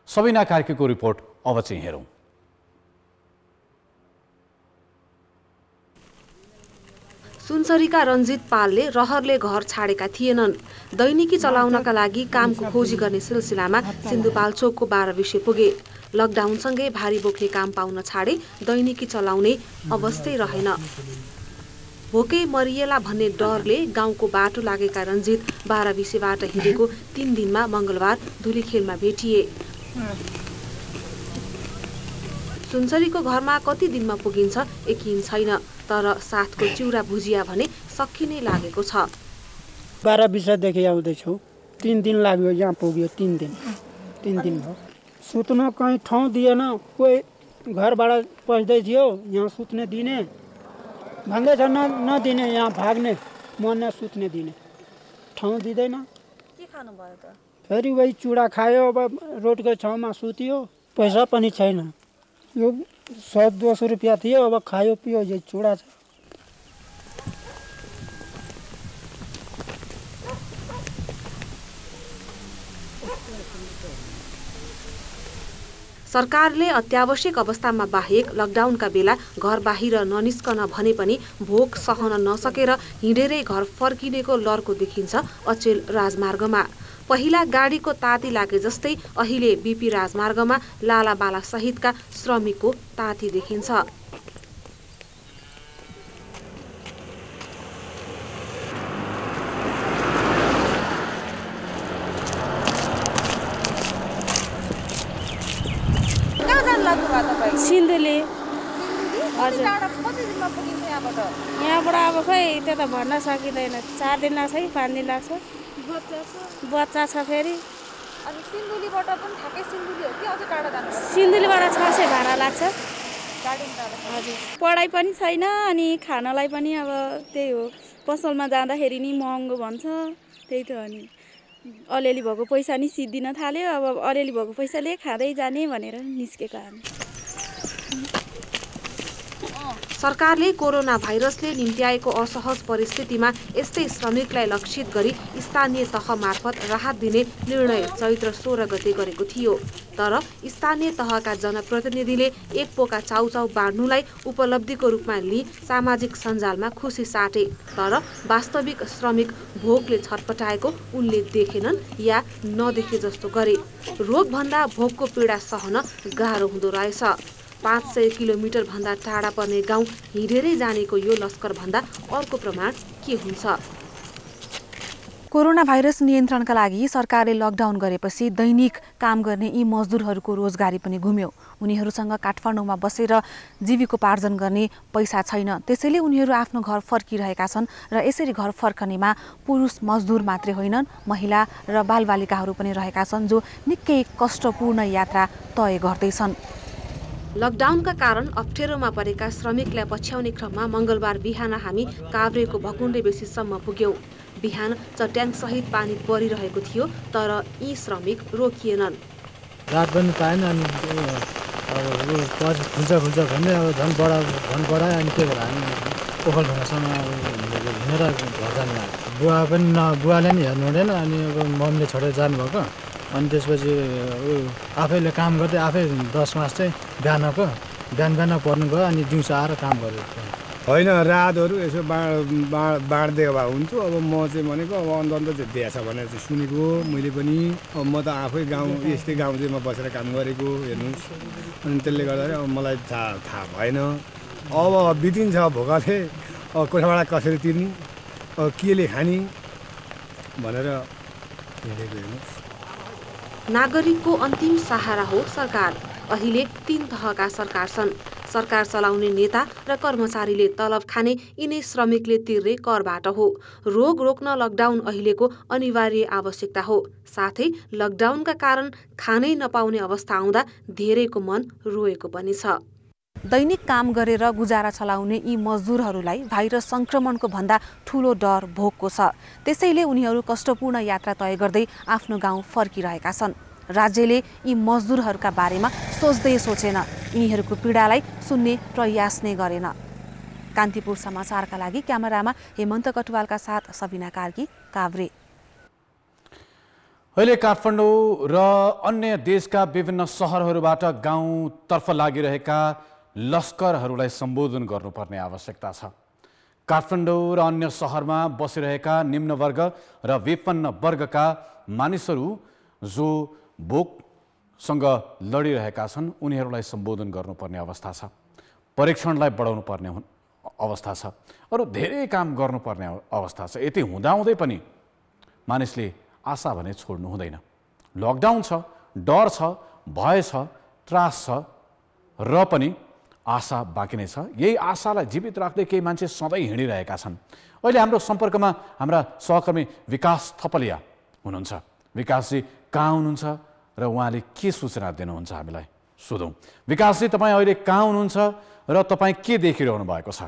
सबिना कार्कीको रिपोर्ट अब चाहिँ हेरौँ। सुनसरीका रञ्जित पालले रहरले घर छाडेका थिएनन्। दैनिकी चलाउनका लागि कामको खोजी गर्ने सिलसिलामा सिन्धुपाल्चोकको 12 विषय पुगे। लकडाउनसँगै भारी बोक्ने काम पाउन छाडे, दैनिकी चलाउने अवस्थै रहेन। भोकै मरिएला भन्ने डरले गाउँको बाटो लागेका रञ्जित 12 विषयबाट हिँडेको 3 दिनमा मङ्गलबार धुलीखेलमा भेटिए। सुनसरीको घरमा कति दिनमा पुगिन्छ यकिन छैन, तर साथको चिउरा भुजिया भने सकिनै लागेको छ। 12 विषयदेखि आउँदैछौँ, 3 दिन लाग्यो, यहाँ पुग्यो 3 दिन भयो। सुत्न कहीँ ठाउँ दिएन, कोही घरबाट पस्दै थियो, यहाँ सुत्ने दिने भन्दैछ, नदिने, यहाँ भाग्ने, म नसुत्ने दिने, ठाउँ दिँदैन। के खानु भयो त? फेरि वही चुडा खायो, अब रोडको छेउमा सुत्यो, पैसा पनि छैन। यो 100-200 रुपियाँ थियो, अब खायो पियो, यो चुडा छ। सरकारले अत्यावश्यक अवस्थामा बाहेक लकडाउनका बेला घर बाहिर ननिस्कन भने पनि भोक सहन नसकेर हिँडेरै घर फर्किनेको लर्को देखिन्छ अचेल राजमार्गमा। पहिला गाडीको ताती लागे जस्तै अहिले बीपी राजमार्गमा लालाबाला सहितका श्रमिकको ताती देखिन्छ। सिन्धुली। यहाँबाट अब खै त्यो त भन्न सकिँदैन, 4 दिन लाग्छ कि 5 दिन लाग्छ। बच्चा छ फेरि। अनि सिन्धुलीबाट पनि ठ्याक्कै सिन्धुली हो कि अझै टाढा जानु? सिन्धुलीबाट 600 भाडा लाग्छ। हजुर। पढाइ पनि छैन, अनि खानालाई पनि अब त्यही हो, पसलमा जाँदाखेरि नि महँगो भन्छ, त्यही त हो नि। अलिअलि भएको पैसा नि सिद्धिन थाल्यो, अब अलिअलि भएको पैसाले खाँदै जाने भनेर निस्केको हामी। सरकारले कोरोना भाइरसले निम्त्याएको असहज परिस्थितिमा यस्तै श्रमिकलाई लक्षित गरी स्थानीय तह मार्फत राहत दिने निर्णय चैत्र 16 गते गरेको थियो। तर स्थानीय तहका जनप्रतिनिधिले एक पोका चाउचाउ बाँड्नुलाई उपलब्धिको रूपमा लिई सामाजिक सञ्जालमा खुसी साटे। तर वास्तविक श्रमिक भोकले छटपटाएको उनले देखेनन् या नदेखे जस्तो गरे। रोगभन्दा भोकको पीडा सहन गाह्रो हुँदो रहेछ। 500 किलोमिटर भन्दा टाढा पर्ने गाउँ हिँडेरै जानेको यो लस्कर भन्दा अर्को प्रमाण के हुन्छ? कोरोना भाइरस नियन्त्रणका लागि सरकारले लकडाउन गरेपछि दैनिक काम गर्ने यी मजदुरहरूको रोजगारी पनि घुम्यो। उनीहरूसँग काठमाडौँमा बसेर जीविकोपार्जन गर्ने पैसा छैन, त्यसैले उनीहरू आफ्नो घर फर्किरहेका छन्। र यसरी घर फर्कनेमा पुरुष मजदुर मात्रै होइनन्, महिला र बालबालिकाहरू पनि रहेका छन्, जो निकै कष्टपूर्ण यात्रा तय गर्दैछन्। लकडाउनका कारण अप्ठ्यारोमा परेका श्रमिकलाई पछ्याउने क्रममा मङ्गलबार बिहान हामी काभ्रेको भकुण्डे बेसीसम्म पुग्यौँ। बिहान चट्याङसहित पानी परिरहेको थियो, तर यी श्रमिक रोकिएनन्। रात पनि पाएन, अनि अब खुल्छ भन्ने अब झन् बढायो, अनि के गर्यो हामी ओखलढुङ्गासँग हिँडेर घर जानु बुवा पनि बुवाले नि हेर्नु हुँदैन अनि अब मम्मीले छोडेर जानुभएको अनि त्यसपछि आफैले काम गर्दै आफै 10 मास चाहिँ बिहान पर्नु गयो अनि दिउँसो आएर काम गर्यो होइन रातहरू यसो बाँडिदिएको भए हुन्थ्यो अब म चाहिँ भनेको अब अन्त चाहिँ दिएछ भनेर चाहिँ सुनेको मैले पनि अब म त आफै यस्तै गाउँ चाहिँ म बसेर काम गरेको हेर्नुहोस् अनि त्यसले गर्दाखेरि अब मलाई थाहा भएन अब बितिन्छ भोकले कोठाबाट कसरी तिर्ने केले खाने भनेर हेरेको हेर्नुहोस्। नागरिकको अन्तिम सहारा हो सरकार। अहिले 3 तहका सरकार छन्। सरकार चलाउने नेता र कर्मचारीले तलब खाने यिनै श्रमिकले तिर्ने करबाट हो। रोग रोक्न लकडाउन अहिलेको अनिवार्य आवश्यकता हो। साथै लकडाउनका कारण खानै नपाउने अवस्था आउँदा धेरैको मन रोएको पनि छ। दैनिक काम गरेर गुजारा चलाउने यी मजदुरहरूलाई भाइरस संक्रमणको भन्दा ठूलो डर भोकको छ। त्यसैले उनीहरू कष्टपूर्ण यात्रा तय गर्दै आफ्नो गाउँ फर्किरहेका छन्। राज्यले यी मजदुरहरूका बारेमा सोच्दै सोचेन, यिनीहरूको पीडालाई सुन्ने प्रयास नै गरेन। कान्तिपुर समाचारका लागि क्यामेरामा हेमन्त कटुवालका साथ सबिना कार्की, काभ्रे। अहिले काठमाडौँ र अन्य देशका विभिन्न शहरहरूबाट गाउँतर्फ लागिरहेका लस्करहरूलाई सम्बोधन गर्नुपर्ने आवश्यकता छ। काठमाडौँ र अन्य शहरमा बसिरहेका निम्न वर्ग र विपन्न वर्गका मानिसहरू जो भोकसँग लडिरहेका छन् उनीहरूलाई सम्बोधन गर्नुपर्ने अवस्था छ। परीक्षणलाई बढाउनु पर्ने अवस्था छ। अरू धेरै काम गर्नुपर्ने अवस्था छ। यति हुँदाहुँदै पनि मानिसले आशा भने छोड्नु हुँदैन। लकडाउन छ, डर छ, भय छ, त्रास छ र पनि आशा बाँकी नै छ। यही आशालाई जीवित राख्दै केही मान्छे सधैँ हिँडिरहेका छन्। अहिले हाम्रो सम्पर्कमा हाम्रा सहकर्मी विकास थपलिया हुनुहुन्छ। विकासजी कहाँ हुनुहुन्छ र उहाँले के सूचना दिनुहुन्छ हामीलाई सोधौँ। विकासजी, तपाईँ अहिले कहाँ हुनुहुन्छ र तपाईँ के देखिरहनु भएको छ?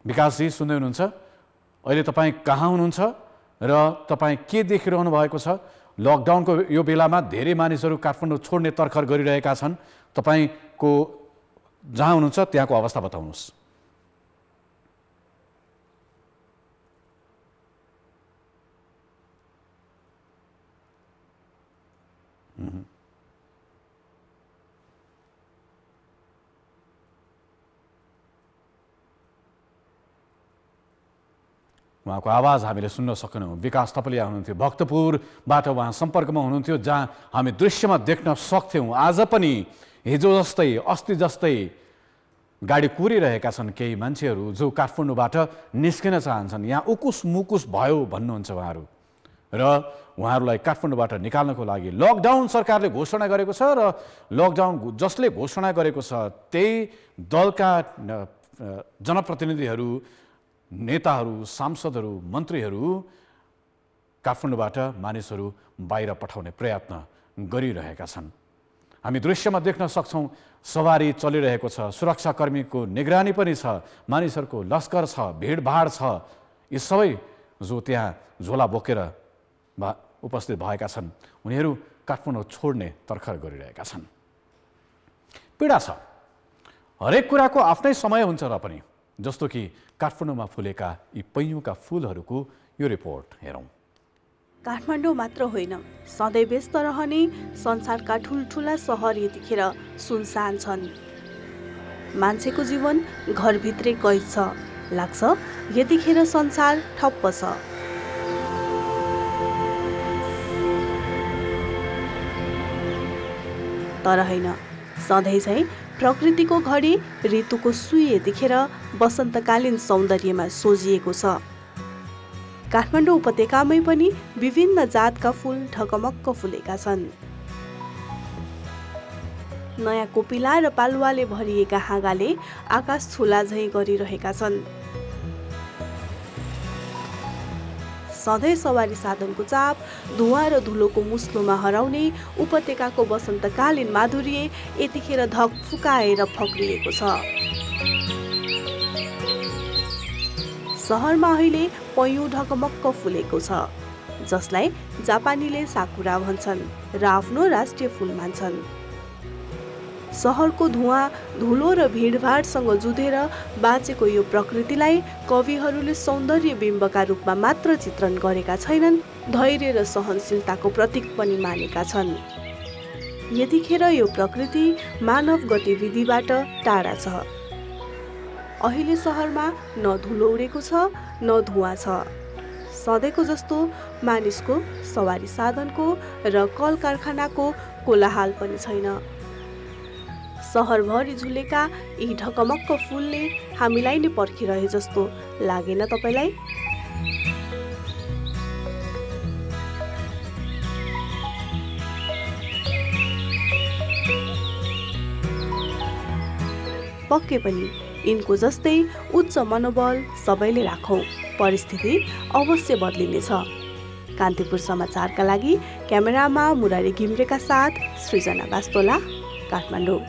विकासजी सुन्दै हुनुहुन्छ? अहिले तपाईँ कहाँ हुनुहुन्छ र तपाईँ के देखिरहनु भएको छ? लकडाउनको यो बेलामा धेरै मानिसहरू काठमाडौँ छोड्ने तर्खर गरिरहेका छन्। तपाईँको जहाँ हुनुहुन्छ त्यहाँको अवस्था बताउनुहोस्। उहाँको आवाज हामीले सुन्न सकेनौँ। विकास थपलिया हुनुहुन्थ्यो, भक्तपुरबाट उहाँ सम्पर्कमा हुनुहुन्थ्यो, जहाँ हामी दृश्यमा देख्न सक्थ्यौँ आज पनि हिजो जस्तै अस्ति जस्तै गाडी कुरिरहेका छन् केही मान्छेहरू जो काठमाडौँबाट निस्किन चाहन्छन्। यहाँ उकुस मुकुस भयो भन्नुहुन्छ उहाँहरू र उहाँहरूलाई काठमाडौँबाट निकाल्नको लागि लकडाउन सरकारले घोषणा गरेको छ र लकडाउन जसले घोषणा गरेको छ त्यही दलका जनप्रतिनिधिहरू, नेताहरू, सांसदहरू, मन्त्रीहरू काठमाडौँबाट मानिसहरू बाहिर पठाउने प्रयत्न गरिरहेका छन्। हामी दृश्यमा देख्न सक्छौँ सवारी चलिरहेको छ, सुरक्षाकर्मीको निगरानी पनि छ, मानिसहरूको लस्कर छ, भिडभाड छ। यी सबै जो त्यहाँ झोला बोकेर उपस्थित भएका छन् उनीहरू काठमाडौँ छोड्ने तर्खर गरिरहेका छन्। पीडा छ, हरेक कुराको आफ्नै समय हुन्छ र पनि। जस्तो कि काठमाडौँमा फुलेका यी पैयुँका फुलहरूको यो रिपोर्ट हेरौँ। काठमाडौँ मात्र होइन, सधैँ व्यस्त रहने संसारका ठुल्ठुला सहर यतिखेर सुनसान छन्। मान्छेको जीवन घरभित्रै कैद छ। लाग्छ यतिखेर संसार ठप्प छ। तर होइन, सधैँ चाहिँ प्रकृतिको घडी ऋतुको सुई यतिखेर वसन्तकालीन सौन्दर्यमा सोझिएको छ। काठमाडौँ उपत्यकामै पनि विभिन्न जातका फूल ढकमक्क फुलेका छन्। नयाँ कोपिला र पालुवाले भरिएका हाँगाले आकाश छुला झैँ गरिरहेका छन्। सधैँ सवारी साधनको चाप, धुवा र धुलोको मुस्लोमा हराउने उपत्यकाको वसन्तकालीन माधुर्य यतिखेर धक फुकाएर फक्रिएको छ। सहरमा अहिले पैयुँ ढकमक्क फुलेको छ। जसलाई जापानीले साकुरा भन्छन् र आफ्नो राष्ट्रिय फूल मान्छन्। सहरको धुवा, धुलो र भिडभाडसँग जुधेर बाँचेको यो प्रकृतिलाई कविहरूले सौन्दर्य बिम्बका रूपमा मात्र चित्रण गरेका छैनन्, धैर्य र सहनशीलताको प्रतीक पनि मानेका छन्। यतिखेर यो प्रकृति मानव गतिविधिबाट टाढा छ। अहिले सहरमा न धुलो उडेको छ न धुवा छ। सधैँको जस्तो मानिसको, सवारी साधनको र कल कारखानाको कोलाहाल पनि छैन। सहरभरि झुलेका यी ढकमक्क फुलले हामीलाई नै पर्खिरहे जस्तो लागेन तपाईलाई? पक्कै पनि यिनको जस्तै उच्च मनोबल सबैले राखौँ, परिस्थिति अवश्य बदलिनेछ। कान्तिपुर समाचारका लागि क्यामेरामा मुरारी घिम्रेका साथ सृजना बास्तोला, काठमाडौँ।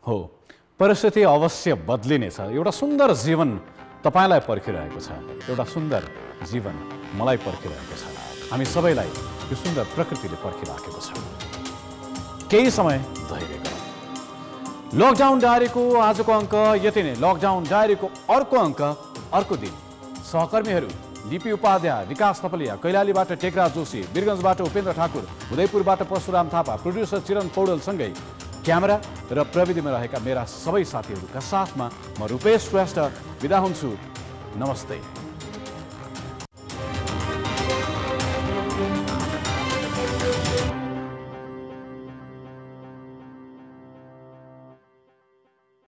हो, परिस्थिति अवश्य बदलिनेछ। एउटा सुन्दर जीवन तपाईँलाई पर्खिरहेको छ, एउटा सुन्दर जीवन मलाई पर्खिरहेको छ, हामी सबैलाई यो सुन्दर प्रकृतिले पर्खिराखेको छ। केही समय धैर्य गरौँ। लकडाउन डायरीको आजको अङ्क यति नै। लकडाउन डायरीको अर्को अङ्क अर्को दिन। सहकर्मीहरू लिपि उपाध्याय, विकास थपलिया, कैलालीबाट टेकराज जोशी, वीरगञ्जबाट उपेन्द्र ठाकुर, उदयपुरबाट परशुराम थापा, प्रोड्युसर चिरन पौडेलसँगै क्यामेरा र प्रविधिमा रहेका मेरा सबै साथीहरूका साथमा म रूपेश श्रेष्ठ बिदा हुन्छु। नमस्ते।